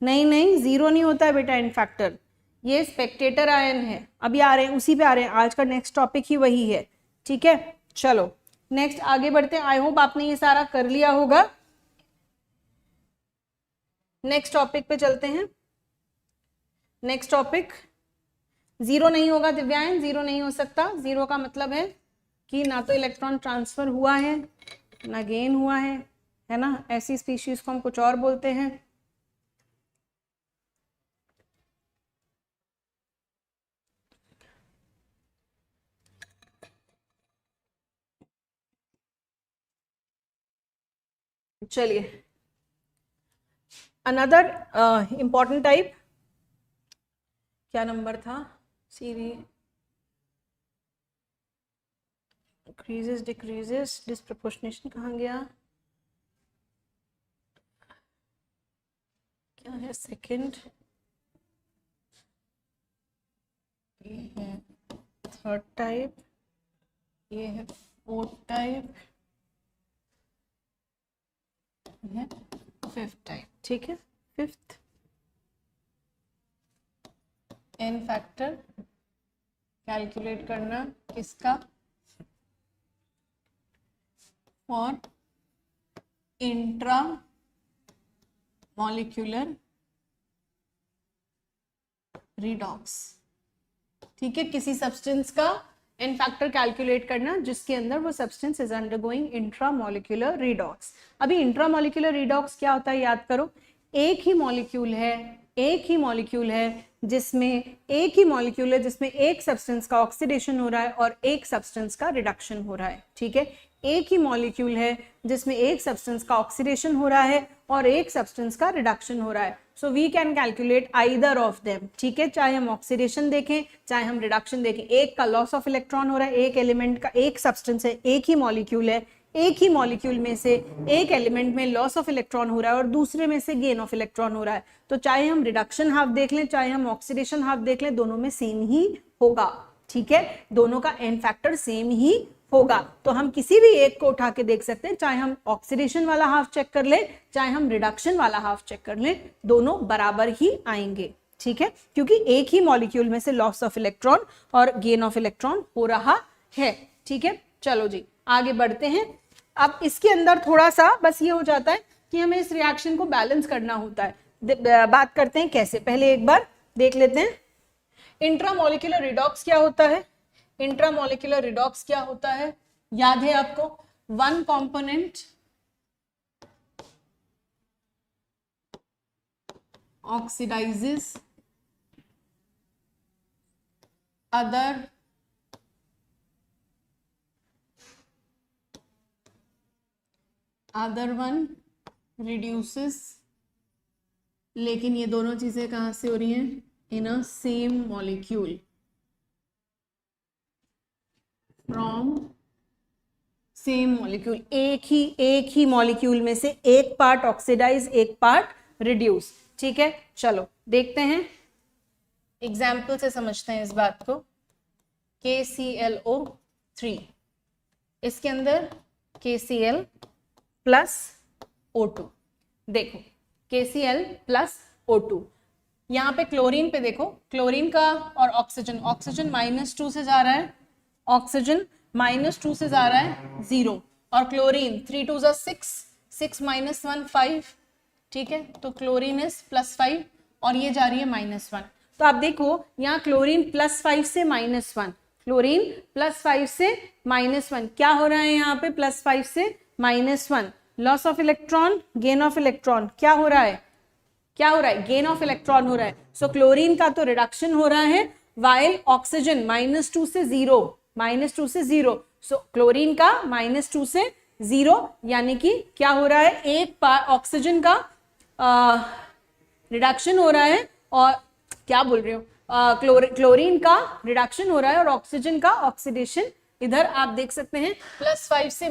नहीं नहीं, 0 नहीं होता है बेटा n फैक्टर, ये स्पेक्टेटर आयन है। अभी आ रहे हैं, उसी पे आ रहे हैं, आज का नेक्स्ट टॉपिक ही वही है, ठीक है। चलो नेक्स्ट आगे बढ़ते हैं। आई होप आपने ये सारा कर लिया होगा। नेक्स्ट टॉपिक पे चलते हैं। नेक्स्ट टॉपिक, 0 नहीं होगा दिव्यांग, 0 नहीं हो सकता। 0 का मतलब है कि ना तो इलेक्ट्रॉन ट्रांसफर हुआ है ना गेन हुआ है ना। ऐसी स्पीशीज को हम कुछ और बोलते हैं। चलिए, अनदर इंपॉर्टेंट टाइप, क्या नंबर था? सीरीज इंक्रीजेस डिक्रीजेस, डिस्प्रपोर्शनेशन कहाँ गया? क्या है? सेकंड, ये है थर्ड टाइप, ये है फोर्थ टाइप, है फिफ्थ टाइप, ठीक है। फिफ्थ n फैक्टर कैलकुलेट करना किसका, फॉर इंट्रा मॉलिक्यूलर रिडॉक्स। ठीक है, किसी सब्सटेंस का एन फैक्टर कैलकुलेट करना जिसके अंदर वो substance is undergoing intramolecular redox. अभी इंट्रामोलिक्यूलर रिडॉक्स क्या होता है याद करो, एक ही मॉलिक्यूल है जिसमें एक सब्सटेंस का ऑक्सीडेशन हो रहा है और एक सब्सटेंस का रिडक्शन हो रहा है। ठीक है, एक ही मॉलिक्यूल है जिसमें एक सब्सटेंस का ऑक्सीडेशन हो रहा है और एक सब्सटेंस का रिडक्शन हो रहा है। So we can calculate either of them. ठीक है, चाहे हम ऑक्सीडेशन देखें चाहे हम रिडक्शन देखें, एक का लॉस ऑफ इलेक्ट्रॉन हो रहा है, एक एलिमेंट का, एक सब्सटेंस है, एक ही मॉलिक्यूल है, एक ही मॉलिक्यूल में से एक एलिमेंट में लॉस ऑफ इलेक्ट्रॉन हो रहा है और दूसरे में से गेन ऑफ इलेक्ट्रॉन हो रहा है। तो चाहे हम रिडक्शन हाफ देख लें चाहे हम ऑक्सीडेशन हाफ देख लें, दोनों में सेम ही होगा। ठीक है, दोनों का एन फैक्टर सेम ही होगा। तो हम किसी भी एक को उठा के देख सकते हैं, चाहे हम ऑक्सीडेशन वाला हाफ चेक कर लें चाहे हम रिडक्शन वाला हाफ चेक कर लें, दोनों बराबर ही आएंगे। ठीक है, क्योंकि एक ही मॉलिक्यूल में से लॉस ऑफ इलेक्ट्रॉन और गेन ऑफ इलेक्ट्रॉन हो रहा है। ठीक है, चलो जी आगे बढ़ते हैं। अब इसके अंदर थोड़ा सा बस ये हो जाता है कि हमें इस रिएक्शन को बैलेंस करना होता है। बात करते हैं कैसे, पहले एक बार देख लेते हैं इंट्रामोलिक्यूलर रिडॉक्स क्या होता है। इंट्रामोलिक्यूलर रिडॉक्स क्या होता है याद है आपको, one component oxidises other one reduces. लेकिन ये दोनों चीजें कहां से हो रही हैं, in a same molecule, from same molecule. एक ही मॉलिक्यूल में से एक पार्ट ऑक्सीडाइज एक पार्ट रिड्यूस। ठीक है, चलो देखते हैं, एग्जाम्पल से समझते हैं इस बात को। KClO3, इसके अंदर KCl प्लस O2। देखो KCl प्लस O2, यहाँ पे क्लोरीन पे देखो, क्लोरीन का और ऑक्सीजन -2 से जा रहा है, ऑक्सीजन -2 से जा रहा है 0 और क्लोरीन 3 2 6, 6 - 1 5। ठीक है, तो क्लोरीन इज +5 और ये जा रही है -1। तो आप देखो यहाँ क्लोरीन +5 से -1, क्लोरीन +5 से -1, क्या हो रहा है यहाँ पे +5 से -1, loss of electron gain of electron, क्या हो रहा है गेन ऑफ इलेक्ट्रॉन हो रहा है। सो क्लोरीन का तो रिडक्शन हो रहा है, वाइल ऑक्सीजन -2 से 0, सो क्लोरीन का -2 से 0 यानी कि क्या हो रहा है, एक पार्ट ऑक्सीजन का रिडक्शन हो रहा है और क्या बोल रही हूँ, क्लोरीन का रिडक्शन हो रहा है और ऑक्सीजन का ऑक्सीडेशन। इधर आप देख सकते हैं +5 से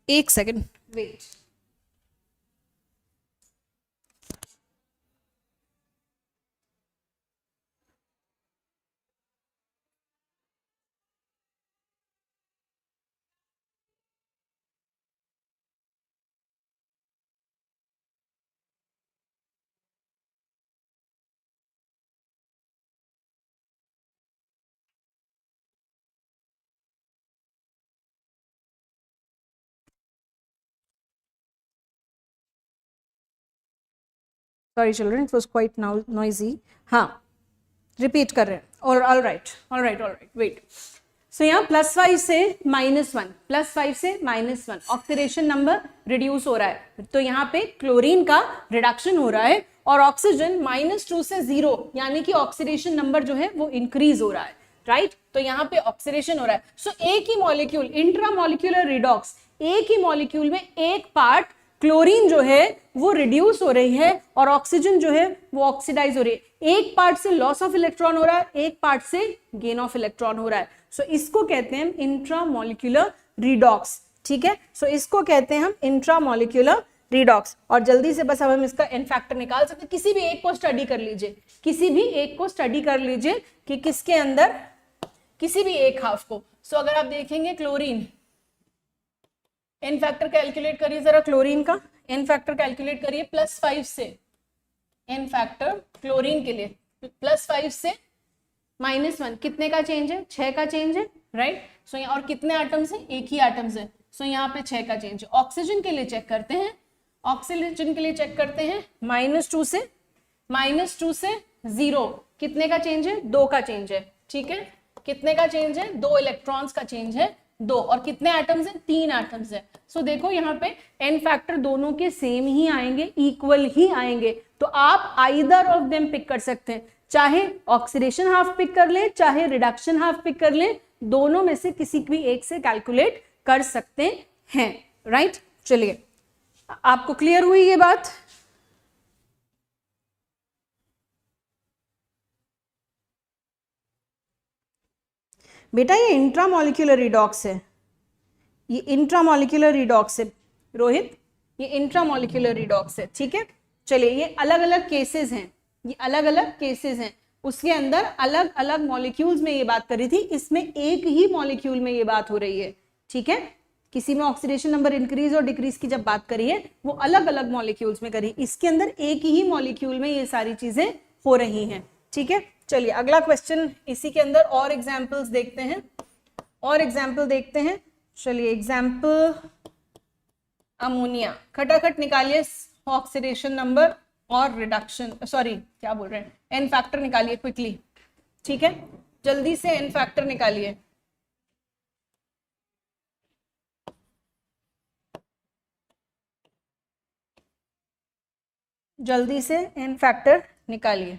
एक second wait. Sorry children, it was quite noisy. हाँ, रिपीट कर रहे हैं। और ऑल राइट वेट। सो यहाँ +5 से -1, ऑक्सीडेशन नंबर रिड्यूस हो रहा है, तो यहाँ पे क्लोरीन का रिडक्शन हो रहा है और ऑक्सीजन -2 से 0 यानी कि ऑक्सीडेशन नंबर जो है वो इंक्रीज हो रहा है। राइट, तो यहाँ पे ऑक्सीडेशन हो रहा है। सो एक ही मॉलिक्यूल, इंट्रामोलिक्यूलर रिडॉक्स, एक ही मॉलिक्यूल में एक पार्ट क्लोरीन जो है वो रिड्यूस हो रही है और ऑक्सीजन जो है वो ऑक्सीडाइज हो रही है। एक पार्ट से लॉस ऑफ इलेक्ट्रॉन हो रहा है, एक पार्ट से गेन ऑफ इलेक्ट्रॉन हो रहा है। सो इसको कहते हैं इंट्रामोलिक्यूलर रिडॉक्स। ठीक है, सो इसको कहते हैं हम इंट्रामोलिक्यूलर रिडॉक्स। और जल्दी से बस अब हम इसका एन फैक्टर निकाल सकते हैं। किसी भी एक को स्टडी कर लीजिए, कि किसके अंदर, किसी भी एक हाफ को। सो अगर आप देखेंगे क्लोरीन, एन फैक्टर कैलकुलेट करिए जरा, क्लोरीन का एन फैक्टर कैलकुलेट करिए +5 से, एन फैक्टर क्लोरीन के लिए +5 से -1 कितने का चेंज है? 6 का चेंज है, राइट। सो और कितने एटम्स हैं? एक ही एटम्स है। सो यहाँ पे 6 का चेंज है। ऑक्सीजन के लिए चेक करते हैं, ऑक्सीजन के लिए चेक करते हैं -2 से 0 कितने का चेंज है? 2 का चेंज है, ठीक है। कितने का चेंज है? 2 इलेक्ट्रॉन्स का चेंज है, 2। और कितने एटम्स हैं? 3 एटम्स है। सो देखो यहाँ पे एन फैक्टर दोनों के सेम ही आएंगे, इक्वल ही आएंगे। तो आप आइदर ऑफ देम पिक कर सकते हैं, चाहे ऑक्सीडेशन हाफ पिक कर ले, चाहे रिडक्शन हाफ पिक कर ले, दोनों में से किसी भी एक से कैलकुलेट कर सकते हैं, राइट। चलिए, आपको क्लियर हुई ये बात? बेटा ये इंट्रामोलिक्यूलर रिडॉक्स है, ये इंट्रामोलिक्यूलर रिडॉक्स है रोहित, ये इंट्रामोलिक्यूलर रिडॉक्स है, ठीक है। चलिए, ये अलग अलग केसेस हैं, ये अलग अलग केसेस हैं, उसके अंदर अलग अलग मॉलिक्यूल्स में ये बात करी थी, इसमें एक ही मॉलिक्यूल में ये बात हो रही है, ठीक है। किसी में ऑक्सीडेशन नंबर इंक्रीज और डिक्रीज की जब बात करी है वो अलग अलग मॉलिक्यूल्स में करी, इसके अंदर एक ही मॉलिक्यूल में ये सारी चीजें हो रही हैं, ठीक है। चलिए अगला क्वेश्चन, इसी के अंदर और एग्जाम्पल्स देखते हैं, और एग्जाम्पल देखते हैं। चलिए एग्जाम्पल अमोनिया, खटाखट निकालिए ऑक्सीडेशन नंबर और रिडक्शन, सॉरी क्या बोल रहे हैं, एन फैक्टर निकालिए क्विकली, ठीक है। जल्दी से एन फैक्टर निकालिए। जल्दी से एन फैक्टर निकालिए।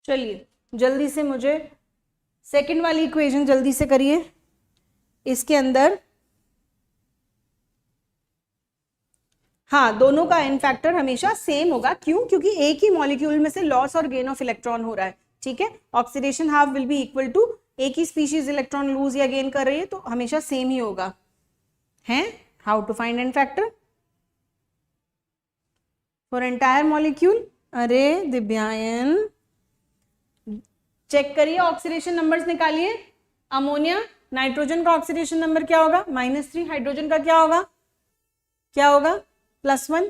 चलिए जल्दी से मुझे सेकंड वाली इक्वेशन जल्दी से करिए। इसके अंदर हाँ, दोनों का एन फैक्टर हमेशा सेम होगा, क्यों? क्योंकि एक ही मॉलिक्यूल में से लॉस और गेन ऑफ इलेक्ट्रॉन हो रहा है, ठीक है। Oxidation half will be equal to, एक ही स्पीशीज इलेक्ट्रॉन लूज या गेन कर रही है तो हमेशा सेम ही होगा, है। How to find N factor for entire molecule? अरे दिव्यायन, चेक करिए, ऑक्सीडेशन नंबर्स निकालिए। अमोनिया, नाइट्रोजन का ऑक्सीडेशन नंबर क्या होगा? -3। हाइड्रोजन का क्या होगा? क्या होगा? +1।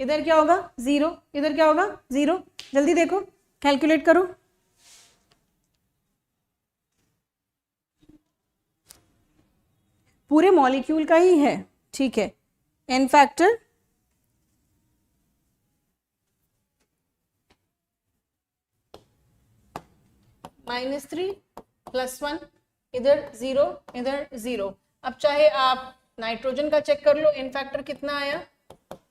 इधर क्या होगा? 0। इधर क्या होगा? 0। जल्दी देखो, कैलकुलेट करो। पूरे मॉलिक्यूल का ही है, ठीक है। एन फैक्टर -3 +1, इधर 0, इधर 0। अब चाहे आप नाइट्रोजन का चेक कर लो, एन फैक्टर कितना आया?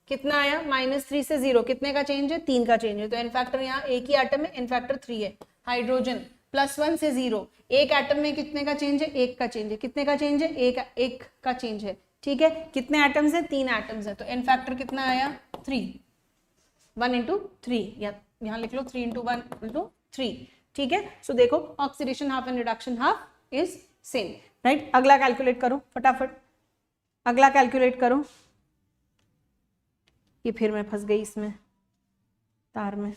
कितना आया? -3 से 0 कितने का चेंज है? 3 का चेंज है। तो एन फैक्टर यहाँ एक ही एटम में एन फैक्टर 3 है। हाइड्रोजन +1 से 0, एक एटम में कितने का चेंज है? 1 का चेंज है। कितने का चेंज है? एक का चेंज है, ठीक है। कितने एटम्स है? 3 एटम्स है। तो एन फैक्टर कितना आया? 3। 1 × 3, या यहाँ लिख लो 3 × 1 × 3, ठीक है। सो देखो, oxidation half and reduction half is same, right. अगला कैलकुलेट करो फटाफट, अगला कैलकुलेट करो। ये फिर मैं फंस गई इसमें तार में।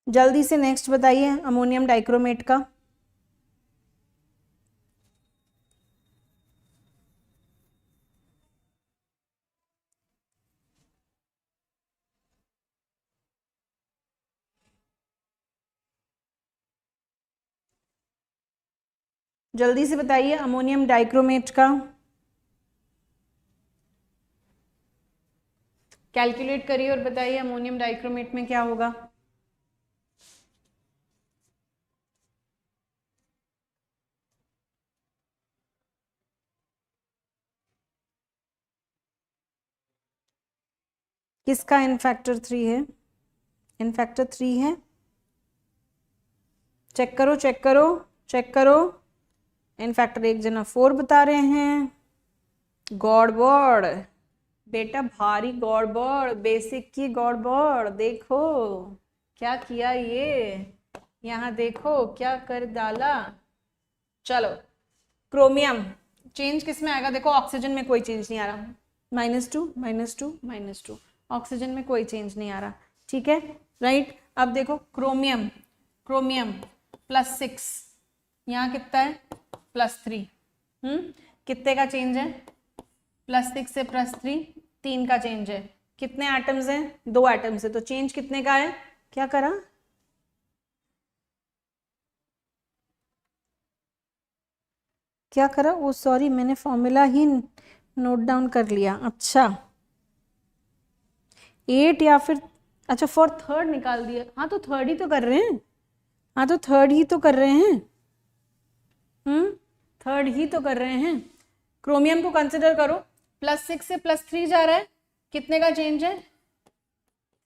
जल्दी से नेक्स्ट बताइए, अमोनियम डाइक्रोमेट का। जल्दी से बताइए अमोनियम डाइक्रोमेट का। कैलकुलेट करिए और बताइए अमोनियम डाइक्रोमेट में क्या होगा। किसका n फैक्टर 3 है? n फैक्टर 3 है, चेक करो चेक करो चेक करो। n फैक्टर एक जना 4 बता रहे हैं। गड़बड़ बेटा, भारी गड़बड़, बेसिक की गड़बड़। देखो क्या किया ये, यहाँ देखो क्या कर डाला। चलो क्रोमियम चेंज किस में आएगा? देखो ऑक्सीजन में कोई चेंज नहीं आ रहा, -2 -2 -2, ऑक्सीजन में कोई चेंज नहीं आ रहा, ठीक है राइट। अब देखो क्रोमियम, क्रोमियम +6, यहाँ कितना है? +3। कितने का चेंज है? +6 से +3, 3 का चेंज है। कितने एटम्स हैं? 2 एटम्स है, तो चेंज कितने का है? क्या करा? क्या करा? वो सॉरी, मैंने फॉर्मूला ही नोट डाउन कर लिया। अच्छा 8 या फिर अच्छा फॉर थर्ड निकाल दिया। हाँ तो थर्ड ही तो कर रहे हैं, हाँ तो थर्ड ही तो कर रहे हैं, थर्ड ही तो कर रहे हैं। क्रोमियम को कंसिडर करो, +6 से +3 जा रहा है, कितने का चेंज है?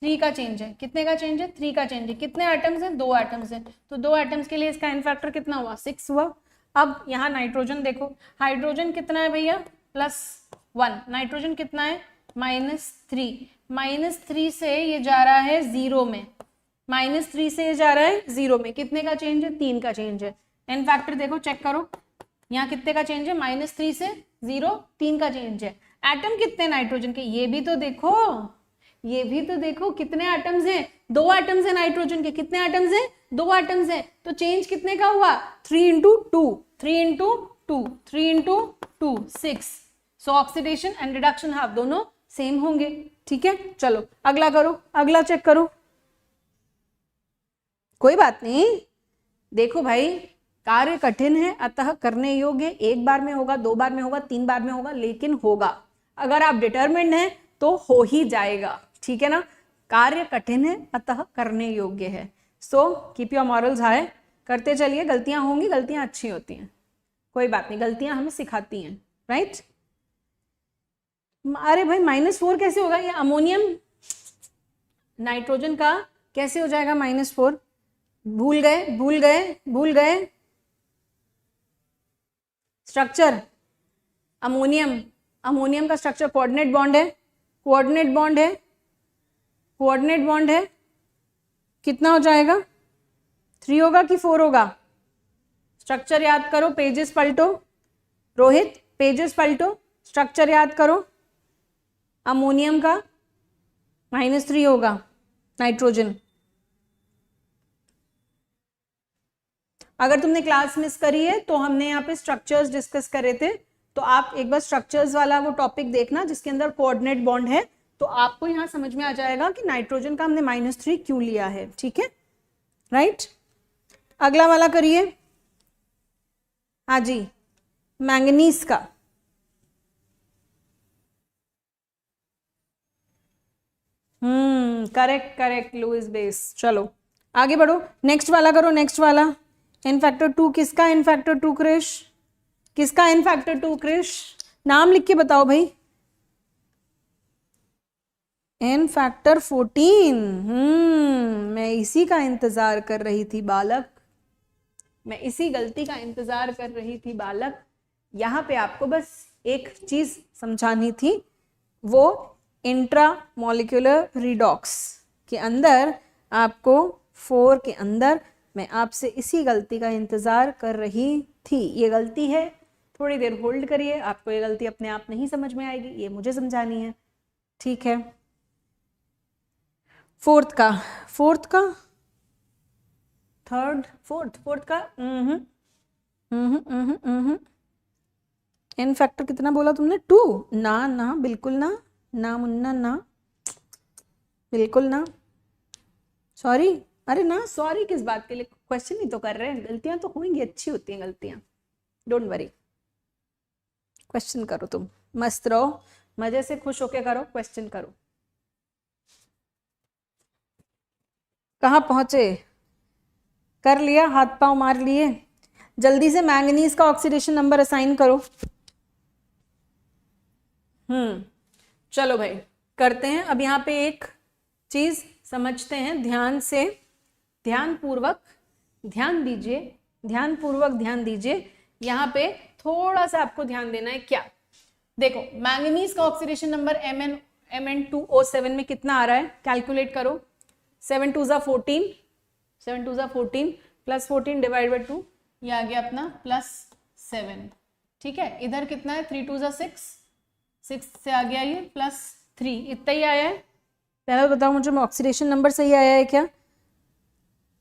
3 का चेंज है। कितने का चेंज है? 3 का चेंज है। कितने एटम्स हैं? 2 एटम्स हैं, तो 2 एटम्स के लिए इसका n फैक्टर कितना हुआ? 6 हुआ। अब यहाँ नाइट्रोजन देखो, हाइड्रोजन कितना है भैया? +1, नाइट्रोजन कितना है? -3, -3 से ये जा रहा है 0 में, -3 से ये जा रहा है 0 में। कितने का चेंज है? 3 का चेंज है। n फैक्टर देखो चेक करो, यहाँ कितने का चेंज है? -3 से 0, 3 का चेंज है। एटम कितने नाइट्रोजन के? ये भी तो देखो, ये भी तो देखो, कितने एटम्स हैं? 2 एटम्स हैं नाइट्रोजन के। कितने एटम्स हैं? 2 एटम्स हैं, तो चेंज कितने का हुआ? 3 × 2, 3 × 2, 3 × 2, 6। सो ऑक्सीडेशन एंड रिडक्शन हाफ दोनों सेम होंगे, ठीक है। चलो अगला करो, अगला चेक करो। कोई बात नहीं, देखो भाई कार्य कठिन है अतः करने योग्य। 1 बार में होगा, 2 बार में होगा, 3 बार में होगा, लेकिन होगा। अगर आप डिटरमिन्ड हैं तो हो ही जाएगा, ठीक है ना। कार्य कठिन है अतः करने योग्य है। So keep your morals high, करते चलिए। गलतियां होंगी, गलतियां अच्छी होती हैं, कोई बात नहीं, गलतियां हमें सिखाती हैं, राइट। अरे भाई -4 कैसे होगा? ये अमोनियम नाइट्रोजन का कैसे हो जाएगा -4? भूल गए भूल गए भूल गए स्ट्रक्चर। अमोनियम, अमोनियम का स्ट्रक्चर कोऑर्डिनेट बॉन्ड है, कोऑर्डिनेट बॉन्ड है, कोऑर्डिनेट बॉन्ड है। कितना हो जाएगा? 3 होगा कि 4 होगा? स्ट्रक्चर याद करो, पेजेस पलटो। रोहित पेजेस पलटो, स्ट्रक्चर याद करो। अमोनियम का -3 होगा, नाइट्रोजन। अगर तुमने क्लास मिस करी है तो हमने यहाँ पे स्ट्रक्चर्स डिस्कस करे थे, तो आप एक बार स्ट्रक्चर्स वाला वो टॉपिक देखना जिसके अंदर कोऑर्डिनेट बॉन्ड है, तो आपको यहाँ समझ में आ जाएगा कि नाइट्रोजन का हमने -3 क्यों लिया है, ठीक है राइट। अगला वाला करिए। हाँ जी, मैंगनीज का। Correct correct, Lewis base. चलो आगे बढ़ो, नेक्स्ट वाला करो, नेक्स्ट वाला। n फैक्टर 2 किसका? n फैक्टर 2 क्रिश, किसका n फैक्टर 2 क्रिश? नाम लिख के बताओ भाई। n factor 14। मैं इसी का इंतजार कर रही थी बालक, मैं इसी गलती का इंतजार कर रही थी बालक। यहाँ पे आपको बस एक चीज समझानी थी, वो इंट्रा मॉलिक्यूलर रिडॉक्स के अंदर आपको 4 के अंदर मैं आपसे इसी गलती का इंतजार कर रही थी। ये गलती है, थोड़ी देर होल्ड करिए, आपको ये गलती अपने आप नहीं समझ में आएगी, ये मुझे समझानी है, ठीक है। फोर्थ का थर्ड, फोर्थ का n फैक्टर कितना बोला तुमने? 2? ना ना, बिल्कुल ना, ना मुन्ना ना, बिल्कुल ना, सॉरी। अरे ना सॉरी किस बात के लिए? क्वेश्चन ही तो कर रहे हैं, गलतियां तो होंगी, अच्छी होती हैं गलतियां, डोंट वरी। क्वेश्चन करो, तुम मस्त रहो, मजे से खुश होके करो, क्वेश्चन करो। कहाँ पहुंचे? कर लिया, हाथ पांव मार लिए। जल्दी से मैंगनीज का ऑक्सीडेशन नंबर असाइन करो। चलो भाई, करते हैं। अब यहाँ पे एक चीज समझते हैं ध्यान से, ध्यानपूर्वक ध्यान दीजिए, ध्यानपूर्वक ध्यान दीजिए। यहाँ पे थोड़ा सा आपको ध्यान देना है। क्या देखो, मैंगनीज का ऑक्सीडेशन नंबर Mn2O7 में कितना आ रहा है, कैलकुलेट करो। 7 2 ज़ा 14, 7 2 ज़ा 14 प्लस 14 डिवाइड बाई 2, ये आ गया अपना +7। ठीक है, इधर कितना है, 3 2 ज़ा 6, 6 से आ गया ये +3, इतना ही आया है। पहले बताओ मुझे ऑक्सीडेशन नंबर सही आया है क्या,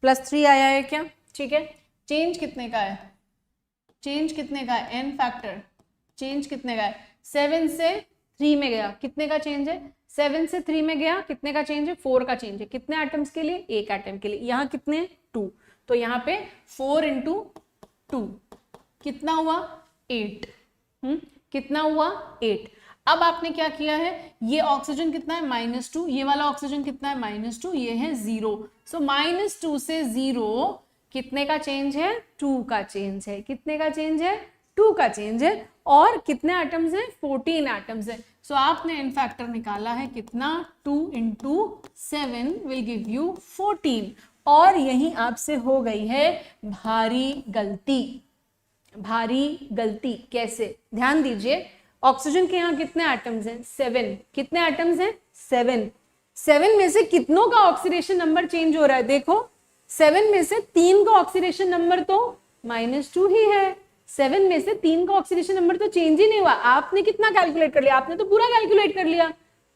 +3 आया है क्या? ठीक है, चेंज कितने का है, चेंज कितने का है, एन फैक्टर चेंज कितने का है, 7 से 3 में गया, कितने का चेंज है, 7 से 3 में गया, कितने का चेंज है, 4 का चेंज है। कितने एटम्स के लिए, एक एटम के लिए। यहाँ कितने, 2, तो यहाँ पे 4 × 2 कितना हुआ, 8। कितना हुआ, 8। अब आपने क्या किया है, ये ऑक्सीजन कितना है, -2, ये वाला ऑक्सीजन कितना है, -2, ये है 0। सो -2 से 0 कितने का चेंज है, 2 का चेंज है। कितने का चेंज है, 2 का चेंज है। और कितने एटम्स हैं, 14 एटम्स है। सो आपने एन फैक्टर निकाला है कितना, 2 × 7 विल गिव यू 14। और यही आपसे हो गई है भारी गलती। भारी गलती कैसे, ध्यान दीजिए। ऑक्सीजन के यहाँ कितने एटम्स हैं, 7। कितने एटम्स हैं, 7। 7 में से कितनों का ऑक्सीडेशन नंबर चेंज हो रहा है, देखो 7 में से 3 का ऑक्सीडेशन नंबर तो -2 ही है। 7 में से 3 का ऑक्सीडेशन नंबर तो चेंज ही नहीं हुआ। आपने कितना कैलकुलेट कर लिया, आपने तो पूरा कैलकुलेट कर लिया।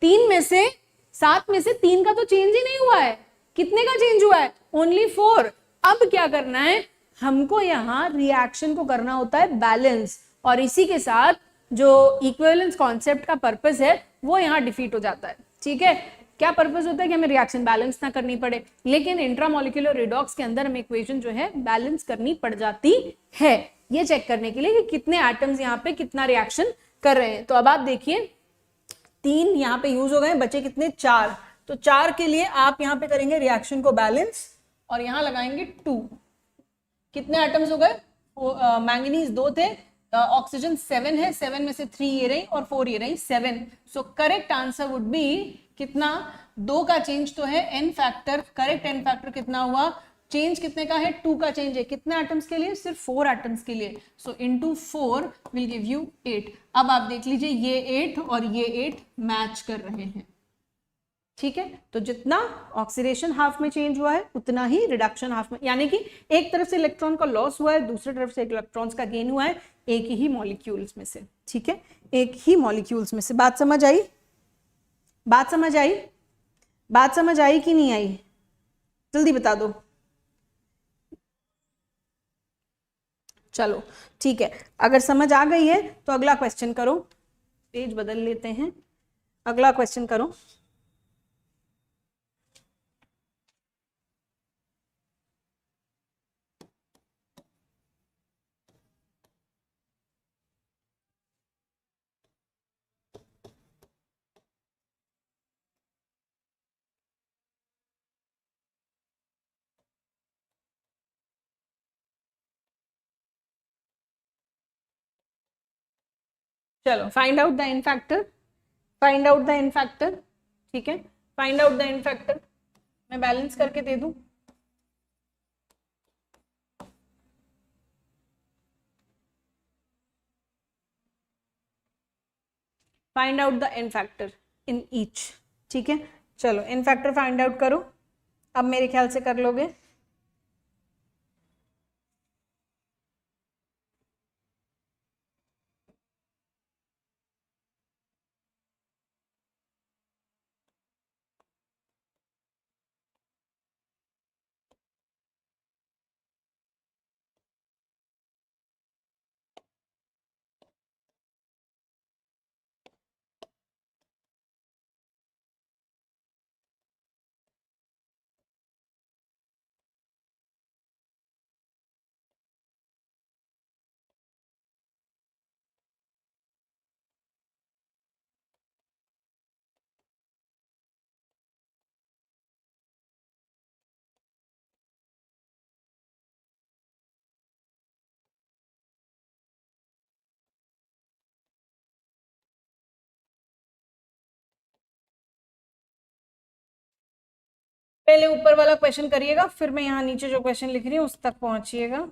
3 में से 7 में से 3 का तो चेंज ही नहीं हुआ है। कितने का चेंज हुआ है, ओनली 4। अब क्या करना है, हमको यहाँ रिएक्शन को करना होता है बैलेंस, और इसी के साथ जो इक्विवेलेंस कॉन्सेप्ट का पर्पस है वो यहाँ डिफीट हो जाता है। ठीक है, क्या पर्पस होता है कि हमें रिएक्शन बैलेंस ना करनी पड़े, लेकिन इंट्रामोलिकुलर रिडॉक्स के अंदर हमें इक्वेशन जो है बैलेंस करनी पड़ जाती है, ये चेक करने के लिए कि कितने एटम्स यहाँ पे कितना रिएक्शन कर रहे हैं। तो अब आप देखिए 3 यहाँ पे यूज हो गए, बचे कितने, 4। तो 4 के लिए आप यहाँ पे करेंगे रिएक्शन को बैलेंस और यहाँ लगाएंगे 2। कितने एटम्स हो गए, मैंगनीज 2 थे, ऑक्सीजन 7 है, 7 में से 3 ये रही और 4 ये रही, 7। So correct answer would be कितना, 2 का चेंज तो है, N factor, correct N factor कितना हुआ, चेंज कितने का है, 2 का चेंज है। कितने एटम्स के लिए, सिर्फ 4 एटम्स के लिए। सो इनटू 4 विल गिव यू 8। अब आप देख लीजिए ये 8 और ये 8 मैच कर रहे हैं। ठीक है, तो जितना ऑक्सीडेशन हाफ में चेंज हुआ है उतना ही रिडक्शन हाफ में, यानी कि एक तरफ से इलेक्ट्रॉन का लॉस हुआ है, दूसरी तरफ से इलेक्ट्रॉन्स का गेन हुआ है, एक ही मॉलिक्यूल्स में से। ठीक है, एक ही मॉलिक्यूल्स में से। बात समझ आई, बात समझ आई, बात समझ आई कि नहीं आई, जल्दी बता दो। चलो ठीक है, अगर समझ आ गई है तो अगला क्वेश्चन करो। पेज बदल लेते हैं, अगला क्वेश्चन करो। चलो, find out the in factor, find out the in factor. ठीक है, find out the in factor. मैं बैलेंस करके दे दूं, find out the in factor in each. ठीक है, चलो इन फैक्टर फाइंड आउट करो, अब मेरे ख्याल से कर लोगे। पहले ऊपर वाला क्वेश्चन करिएगा, फिर मैं यहाँ नीचे जो क्वेश्चन लिख रही हूँ उस तक पहुंचिएगा।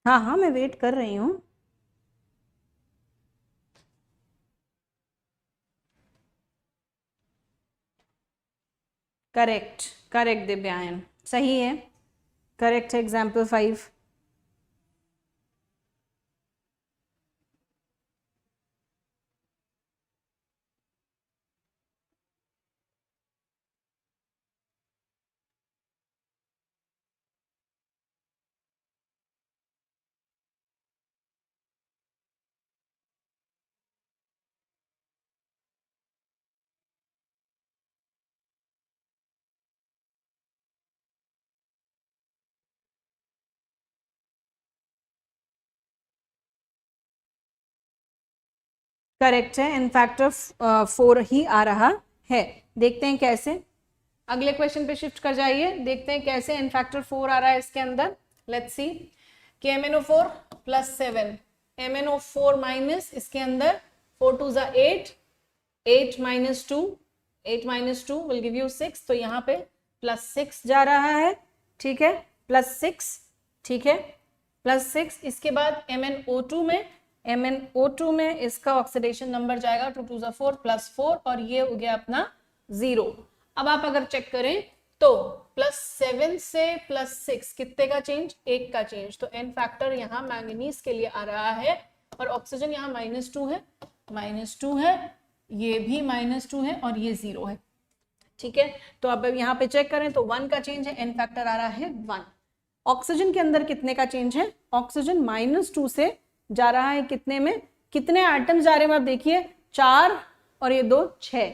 हाँ हाँ मैं वेट कर रही हूँ। करेक्ट करेक्ट दिव्यायन, सही है, करेक्ट है एग्जाम्पल 5। करेक्ट है, इन फैक्टर 4 ही आ रहा है। देखते हैं कैसे, अगले क्वेश्चन पे शिफ्ट कर जाइए, देखते हैं कैसे इन फैक्टर 4 आ रहा है इसके अंदर। लेट्स सी कि MnO4 प्लस 7, MnO4 माइनस इसके अंदर 4 2 ज़ा 8, 8 minus 2, 8 minus 2 will give you 6, तो यहाँ पे प्लस 6 जा रहा है, ठीक है, प्लस 6, ठीक है, प्लस 6। इसके बाद MnO2 में इसका ऑक्सीडेशन नंबर जाएगा 2 2 ज़ा 4 प्लस 4, और ये हो गया अपना 0। अब आप अगर चेक करें तो प्लस 7 से प्लस 6 कितने का चेंज, 1 का चेंज, तो एन फैक्टर यहाँ मैंगनीज के लिए आ रहा है, और ऑक्सीजन यहाँ -2 है, -2 है, ये भी -2 है, और ये 0 है, ठीक है। तो अब यहाँ पे चेक करें तो 1 का चेंज है, एन फैक्टर आ रहा है 1। ऑक्सीजन के अंदर कितने का चेंज है, ऑक्सीजन -2 से जा रहा है कितने में, कितने आइटम्स जा रहे हैं आप देखिए, 4 और ये 2 6,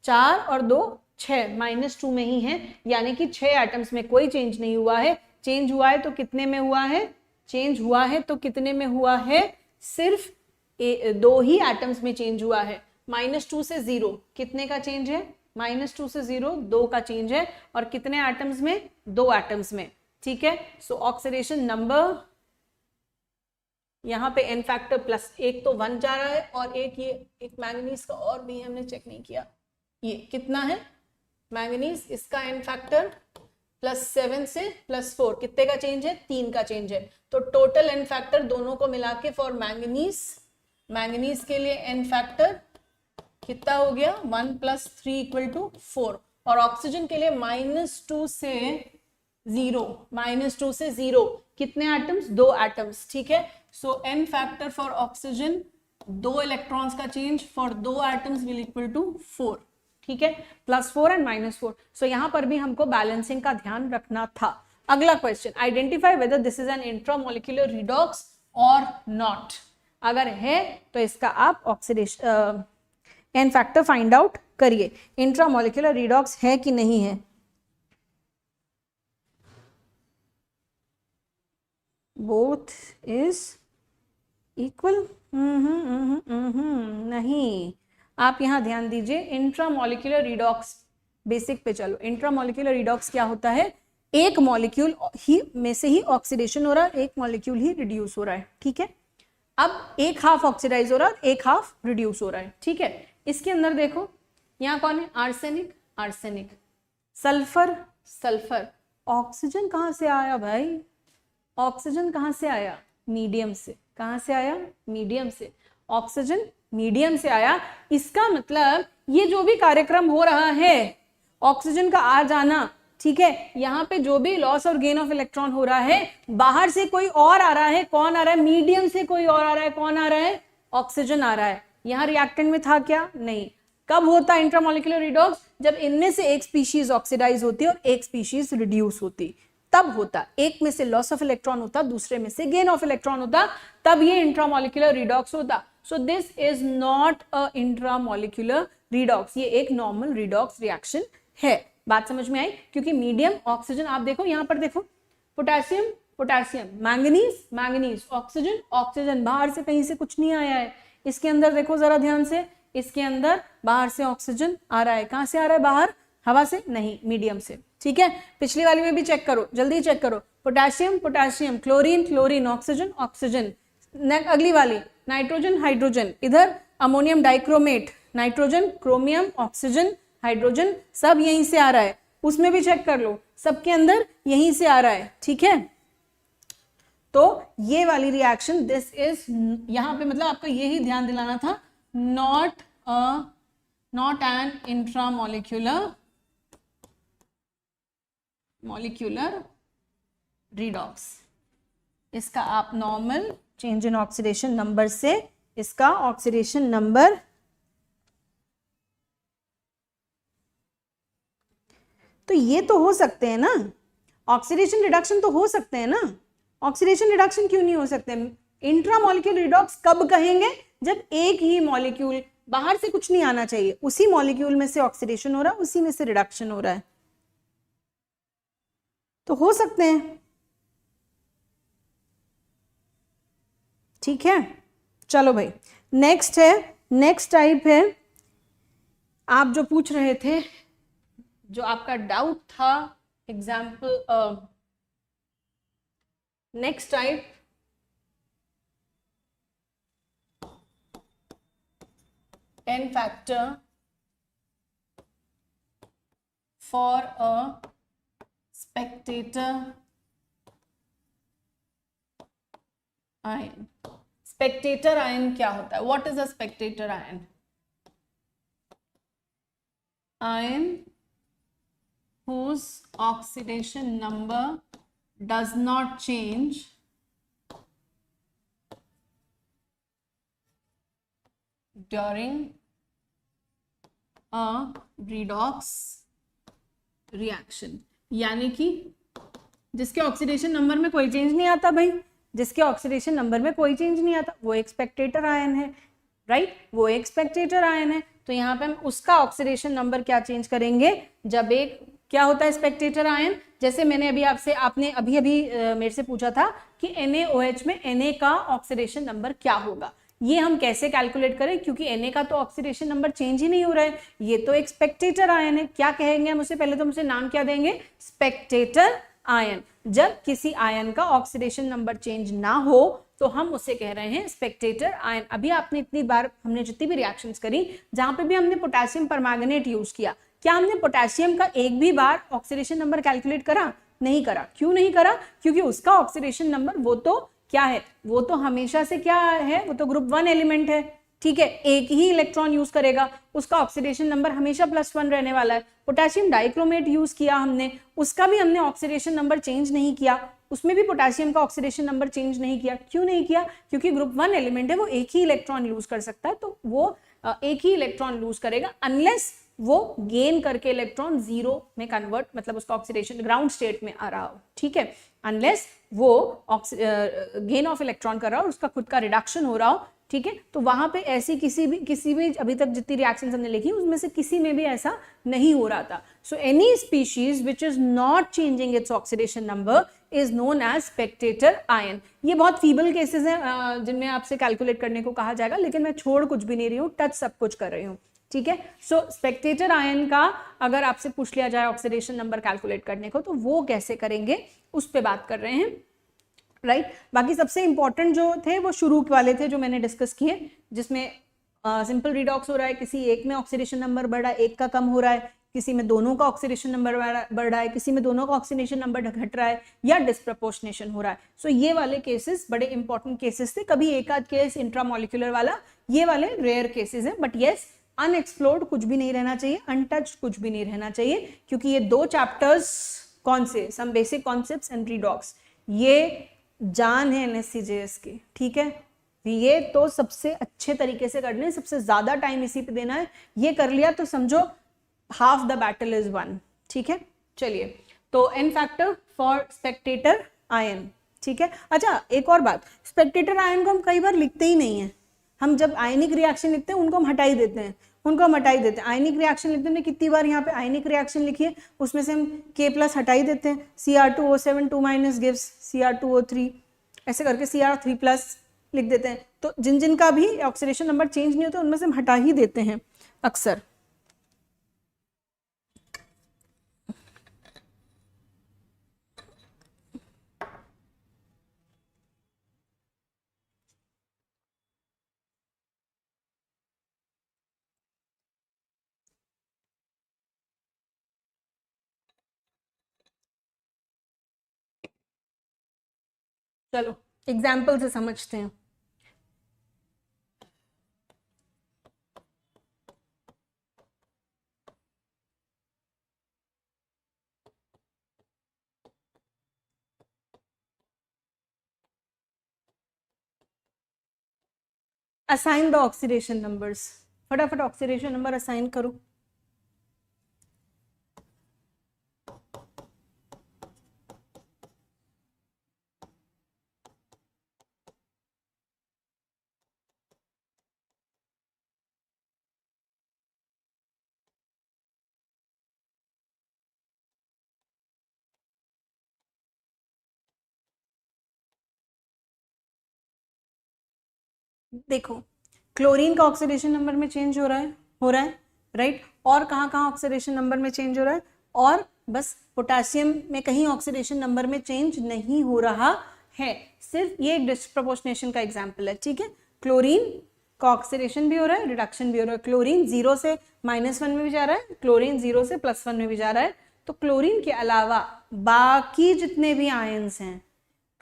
4 और 2 6, -2 में ही है, यानी कि 6 आइटम्स में कोई चेंज नहीं हुआ है। चेंज हुआ है तो कितने में हुआ है, चेंज हुआ है तो कितने में हुआ है, सिर्फ 2 ही आइटम्स में चेंज हुआ है। -2 से 0 कितने का चेंज है, -2 से 0 2 का चेंज है, और कितने आइटम्स में, 2 आइटम्स में, ठीक है। सो ऑक्सीडेशन नंबर यहाँ पे एन फैक्टर प्लस 1 तो 1 जा रहा है, और एक मैंगनीज का और भी हमने चेक नहीं किया, ये कितना है मैंगनीज, इसका एन फैक्टर +7 से +4 कितने का चेंज है, 3 का चेंज है। तो टोटल एन फैक्टर दोनों को मिला के फॉर मैंगनीज के लिए एन फैक्टर कितना हो गया, 1 + 3 = 4, और ऑक्सीजन के लिए -2 से 0 कितने एटम्स, 2 एटम्स, ठीक है। So N factor for oxygen 2 electrons का change for 2 atoms will equal to 4, ठीक है, +4 एंड -4। सो यहां पर भी हमको बैलेंसिंग का ध्यान रखना था। अगला question, identify whether this is an intramolecular redox और नॉट। अगर है तो इसका आप oxidation N factor find out करिए, इंट्रामोलिक्यूलर रिडॉक्स है कि नहीं है। बोथ इज इक्वल, नहीं, आप यहां ध्यान दीजिए, इंट्रामोलिक्यूलर रिडॉक्स बेसिक पे चलो। इंट्रामोलिक्यूलर रिडॉक्स क्या होता है, एक मॉलिक्यूल ही में से ही ऑक्सीडेशन हो रहा है, एक मॉलिक्यूल ही रिड्यूस हो रहा है, ठीक है। अब एक हाफ ऑक्सीडाइज हो रहा है, एक हाफ रिड्यूस हो रहा है, ठीक है। इसके अंदर देखो यहाँ कौन है, आर्सेनिक, सल्फर, ऑक्सीजन कहाँ से आया भाई, ऑक्सीजन कहाँ से आया, मीडियम से, कहाँ से आया, मीडियम से, ऑक्सीजन मीडियम से आया। इसका मतलब ये जो भी कार्यक्रम हो रहा है, ऑक्सीजन का आ जाना, ठीक है, यहाँ पे जो भी लॉस और गेन ऑफ इलेक्ट्रॉन हो रहा है, बाहर से कोई और आ रहा है, कौन आ रहा है, मीडियम से कोई और आ रहा है, कौन आ रहा है, ऑक्सीजन आ रहा है। यहाँ रिएक्टेंट में था क्या, नहीं। कब होता है इंट्रामोलिक्यूलर रिडॉक्स, जब इनमें से एक स्पीशीज ऑक्सीडाइज होती है और एक स्पीशीज रिड्यूस होती, तब होता। एक में से लॉस ऑफ इलेक्ट्रॉन होता, दूसरे में से गेन ऑफ इलेक्ट्रॉन होता, तब ये इंट्रामोलिक्यूलर रिडॉक्स होता। So this is not a intramolecular redox, ये एक नॉर्मल रिडॉक्स रिएक्शन है। बात समझ में आई, क्योंकि मीडियम ऑक्सीजन, आप देखो यहाँ पर देखो, पोटेशियम, मैंगनीज, ऑक्सीजन, बाहर से कहीं से कुछ नहीं आया है। इसके अंदर देखो जरा ध्यान से, इसके अंदर बाहर से ऑक्सीजन आ रहा है, कहां से आ रहा है, बाहर हवा से नहीं, मीडियम से, ठीक है। पिछली वाली में भी चेक करो, जल्दी चेक करो, potassium potassium, chlorine chlorine, oxygen oxygen, अगली वाली नाइट्रोजन हाइड्रोजन, इधर ammonium dichromate, nitrogen chromium oxygen hydrogen, सब यहीं से आ रहा है। उसमें भी चेक कर लो, सबके अंदर यहीं से आ रहा है, ठीक है। तो ये वाली रिएक्शन, दिस इज, यहां पे मतलब आपको यही ध्यान दिलाना था, नॉट एन इंट्रामोलिक्यूलर रिडॉक्स। इसका आप normal change in oxidation number से इसका ऑक्सीडेशन नंबर तो ये तो हो सकते हैं ना, ऑक्सीडेशन रिडक्शन तो हो सकते हैं ना, ऑक्सीडेशन रिडक्शन क्यों नहीं हो सकते? इंट्रामोलिक्यूलर रिडॉक्स कब कहेंगे? जब एक ही मॉलिक्यूल, बाहर से कुछ नहीं आना चाहिए, उसी मॉलिक्यूल में से ऑक्सीडेशन हो रहा है, उसी में से रिडक्शन हो रहा है, तो हो सकते हैं, ठीक है। चलो भाई, नेक्स्ट है, नेक्स्ट टाइप है, आप जो पूछ रहे थे, जो आपका डाउट था, example, next type n factor for a spectator ion। Spectator ion क्या होता है? What is a Spectator ion? Ion whose oxidation number does not change during a redox reaction। यानी कि जिसके ऑक्सीडेशन नंबर में कोई चेंज नहीं आता भाई, जिसके ऑक्सीडेशन नंबर में कोई चेंज नहीं आता, वो एक स्पेक्टेटर आयन है, राइट, वो एक स्पेक्टेटर आयन है। तो यहाँ पे हम उसका ऑक्सीडेशन नंबर क्या चेंज करेंगे? जब एक, क्या होता है स्पेक्टेटर आयन? जैसे मैंने अभी आपने अभी मेरे से पूछा था कि NaOH में Na का ऑक्सीडेशन नंबर क्या होगा, ये हम कैसे कैलकुलेट करें, क्योंकि Na का तो ऑक्सीडेशन नंबर चेंज ही नहीं हो रहा है, ये तो एक स्पेक्टेटर आयन है। क्या कहेंगे हम उसे? पहले तो हम उसे नाम क्या देंगे? Spectator ion. जब किसी आयन का ऑक्सीडेशन नंबर चेंज ना हो तो हम उसे कह रहे हैं स्पेक्टेटर आयन। अभी आपने इतनी बार, हमने जितनी भी रिएक्शंस करी, जहां पे भी हमने पोटेशियम परमैंगनेट यूज किया, क्या हमने पोटेशियम का एक भी बार ऑक्सीडेशन नंबर कैलकुलेट करा? नहीं करा। क्यों नहीं करा? क्योंकि उसका ऑक्सीडेशन नंबर वो तो क्या है, वो तो हमेशा से क्या है, वो तो ग्रुप 1 एलिमेंट है, ठीक है, एक ही इलेक्ट्रॉन यूज करेगा, उसका ऑक्सीडेशन नंबर हमेशा +1 रहने वाला है। पोटेशियम डाइक्रोमेट यूज किया हमने, उसका भी हमने ऑक्सीडेशन नंबर चेंज नहीं किया, उसमें भी पोटेशियम का ऑक्सीडेशन नंबर चेंज नहीं किया। क्यों नहीं किया? क्योंकि ग्रुप 1 एलिमेंट है, वो एक ही इलेक्ट्रॉन यूज कर सकता है, तो वो एक ही इलेक्ट्रॉन लूज करेगा, अनलेस वो गेन करके इलेक्ट्रॉन 0 में कन्वर्ट, मतलब उसका ऑक्सीडेशन ग्राउंड स्टेट में आ रहा हो, ठीक है, अनलेस वो गेन ऑफ इलेक्ट्रॉन कर रहा हो, उसका खुद का रिडक्शन हो रहा हो, ठीक है। तो वहां पे ऐसी किसी भी अभी तक जितनी रिएक्शंस हमने लिखी उसमें से किसी में भी ऐसा नहीं हो रहा था। So any species which is not changing its oxidation number is known as spectator ion. ये बहुत फीबल केसेस हैं जिनमें आपसे कैलकुलेट करने को कहा जाएगा, लेकिन मैं छोड़ कुछ भी नहीं रही हूँ, टच सब कुछ कर रही हूँ, ठीक है। सो स्पेक्टेटर आयन का अगर आपसे पूछ लिया जाए ऑक्सीडेशन नंबर कैलकुलेट करने को, तो वो कैसे करेंगे उस पर बात कर रहे हैं, राइट। बाकी सबसे इंपॉर्टेंट जो थे वो शुरू वाले थे जो मैंने डिस्कस किए, जिसमें सिंपल रिडॉक्स हो रहा है, किसी एक में ऑक्सीडेशन नंबर बढ़ रहा है, एक का कम हो रहा है, किसी में दोनों का ऑक्सीडेशन नंबर बढ़ रहा है, किसी में दोनों का ऑक्सीडेशन नंबर घट रहा है, या डिस्प्रपोर्शनेशन हो रहा है। सो ये वाले केसेस बड़े इंपॉर्टेंट केसेस थे। कभी एक आध केस इंट्रामोलिकुलर वाला, ये वाले रेयर केसेस हैं, बट येस अनएक्सप्लोर्ड कुछ भी नहीं रहना चाहिए, अनटच्ड कुछ भी नहीं रहना चाहिए, क्योंकि ये दो चैप्टर्स कौन से, some basic concepts and redox, ये जान है NSCJS की, ठीक है। ये तो सबसे अच्छे तरीके से करने, सबसे ज्यादा टाइम इसी पे देना है, ये कर लिया तो समझो half the battle is one, ठीक है। चलिए, तो n factor for Spectator ion, ठीक है। अच्छा, एक और बात, स्पेक्टेटर आयन को हम कई बार लिखते ही नहीं है, हम जब आयनिक रिएक्शन लिखते हैं उनको हम हटा ही देते हैं, आयनिक रिएक्शन लिखते हैं, कितनी बार यहाँ पे आयनिक रिएक्शन लिखी है, उसमें से हम K+ हटा ही देते हैं, Cr2O7 2- गिव्स Cr2O3, ऐसे करके Cr3+ लिख देते हैं। तो जिन जिन का भी ऑक्सीडेशन नंबर चेंज नहीं होता उनमें से हम हटा ही देते हैं अक्सर। चलो एग्जाम्पल से समझते हैं। असाइन द ऑक्सीडेशन नंबर्स, फटाफट ऑक्सीडेशन नंबर असाइन करो। देखो क्लोरीन का ऑक्सीडेशन नंबर में चेंज हो रहा है राइट। और कहाँ कहाँ ऑक्सीडेशन नंबर में चेंज हो रहा है, और बस पोटेशियम में कहीं ऑक्सीडेशन नंबर में चेंज नहीं हो रहा है। सिर्फ ये एक डिस्प्रपोर्शनेशन का एग्जांपल है, ठीक है। क्लोरीन का ऑक्सीडेशन भी हो रहा है, रिडक्शन भी हो रहा है। क्लोरीन 0 से -1 में भी जा रहा है, क्लोरीन 0 से +1 में भी जा रहा है। तो क्लोरीन के अलावा बाकी जितने भी आयंस हैं,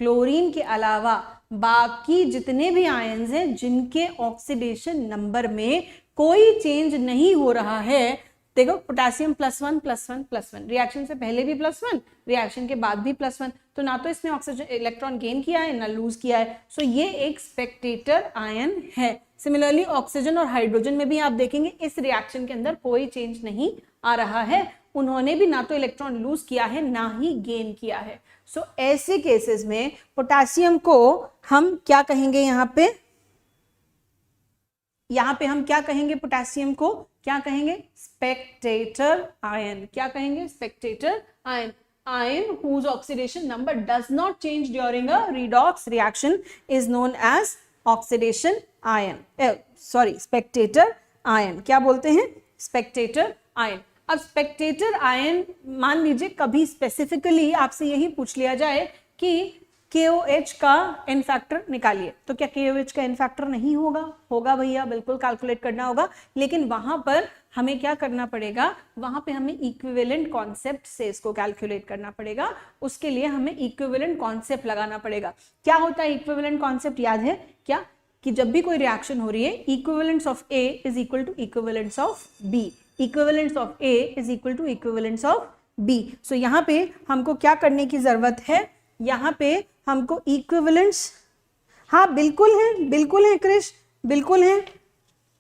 क्लोरीन के अलावा बाकी जितने भी आयंस हैं जिनके ऑक्सीडेशन नंबर में कोई चेंज नहीं हो रहा है, देखो पोटेशियम +1 +1 +1, रिएक्शन से पहले भी +1, रिएक्शन के बाद भी +1, तो ना तो इसने ऑक्सीजन इलेक्ट्रॉन गेन किया है ना लूज किया है। सो ये एक स्पेक्टेटर आयन है। सिमिलरली ऑक्सीजन और हाइड्रोजन में भी आप देखेंगे इस रिएक्शन के अंदर कोई चेंज नहीं आ रहा है, उन्होंने भी ना तो इलेक्ट्रॉन लूज किया है ना ही गेन किया है। सो ऐसे केसेस में पोटेशियम को हम क्या कहेंगे, यहाँ पे हम क्या कहेंगे, पोटेशियम को क्या कहेंगे, स्पेक्टेटर आयन। क्या कहेंगे, Spectator ion. Ion whose oxidation number does not change during a redox reaction is known as oxidation ion, spectator ion। क्या बोलते हैं, स्पेक्टेटर आयन। अब स्पेक्टेटर आयन मान लीजिए कभी स्पेसिफिकली आपसे यही पूछ लिया जाए कि KOH का एन फैक्टर निकालिए, तो क्या KOH का एन फैक्टर नहीं होगा भैया, बिल्कुल कैलकुलेट करना होगा। लेकिन वहां पर हमें क्या करना पड़ेगा, वहां पे हमें इक्विवेलेंट कॉन्सेप्ट से इसको कैलकुलेट करना पड़ेगा। उसके लिए हमें इक्विवेलेंट कॉन्सेप्ट लगाना पड़ेगा। क्या होता है इक्विवेलेंट कॉन्सेप्ट, याद है क्या, कि जब भी कोई रिएक्शन हो रही है equivalence of A is equal to equivalence of B, equivalence of A is equal to equivalence of B। So यहाँ पे हमको क्या करने की जरूरत है, यहाँ पे हमको इक्विवेलेंस, हाँ बिल्कुल है क्रिश, बिल्कुल है,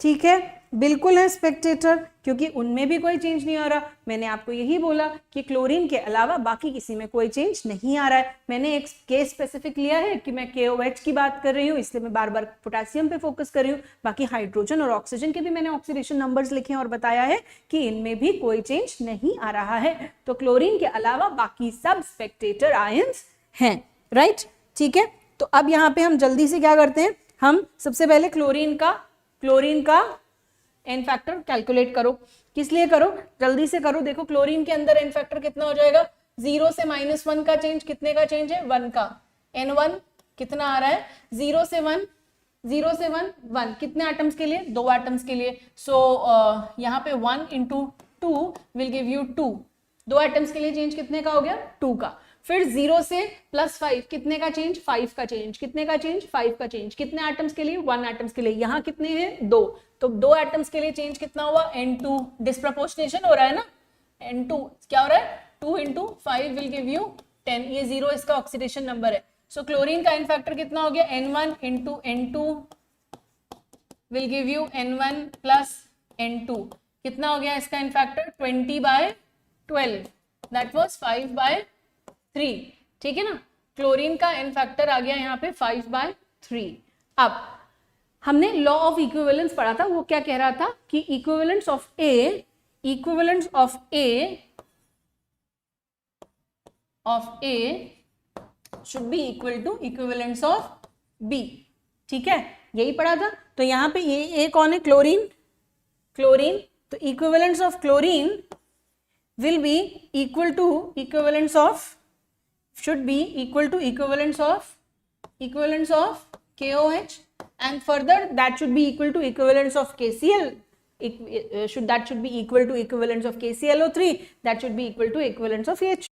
ठीक है, बिल्कुल है स्पेक्टेटर, क्योंकि उनमें भी कोई चेंज नहीं आ रहा। मैंने आपको यही बोला कि क्लोरीन के अलावा बाकी किसी में कोई चेंज नहीं आ रहा है। मैंने एक केस स्पेसिफिक लिया है कि मैं KOH की बात कर रही हूँ, इसलिए मैं बार बार पोटेशियम पे फोकस कर रही हूँ। बाकी हाइड्रोजन और ऑक्सीजन के भी मैंने ऑक्सीडेशन नंबर्स लिखे और बताया है कि इनमें भी कोई चेंज नहीं आ रहा है। तो क्लोरीन के अलावा बाकी सब स्पेक्टेटर आयंस हैं, राइट, ठीक है। तो अब यहाँ पे हम जल्दी से क्या करते हैं, हम सबसे पहले क्लोरीन का एन फैक्टर कैलकुलेट करो। किस लिए करो, जल्दी से करो। देखो क्लोरीन के अंदर एन फैक्टर कितना हो जाएगा, 0 से -1 का चेंज, कितने का चेंज है, 1 का। N1 कितना आ रहा है, 0 से 1 1, कितने एटम्स के लिए, 2 एटम्स के लिए। सो यहाँ पे 1 × 2 विल गिव यू 2, 2 एटम्स के लिए चेंज कितने का हो गया, 2 का। फिर 0 से +5 कितने का चेंज, 5 का चेंज, कितने का चेंज, 5 का चेंज, कितने एटम्स के लिए, 1 एटम्स के लिए। यहाँ कितने हैं, 2, तो 2 एटम्स के लिए चेंज कितना हुआ, N2, डिस्प्रपोर्शनेशन हो रहा है ना, N2 क्या हो रहा है, 2 × 5 विल गिव यू 10, ये 0 इसका ऑक्सीडेशन नंबर है। सो क्लोरीन का एन फैक्टर कितना हो गया, N1 × N2 will give you N1 + N2, कितना हो गया इसका एन फैक्टर, 20/12, दैट वाज 5/3, ठीक है ना। क्लोरीन का एन फैक्टर आ गया यहाँ पे 5/3। अब हमने लॉ ऑफ इक्विवेलेंस पढ़ा था, वो क्या कह रहा था कि equivalence of A should be equal to equivalence of B, ठीक है, यही पढ़ा था। तो यहाँ पे ये कौन है, क्लोरीन, तो equivalence of chlorine will be equal to equivalence of, should be equal to equivalence of KOH, and further that should be equal to equivalence of KCl, that should be equal to equivalence of KClO3, that should be equal to equivalence of H,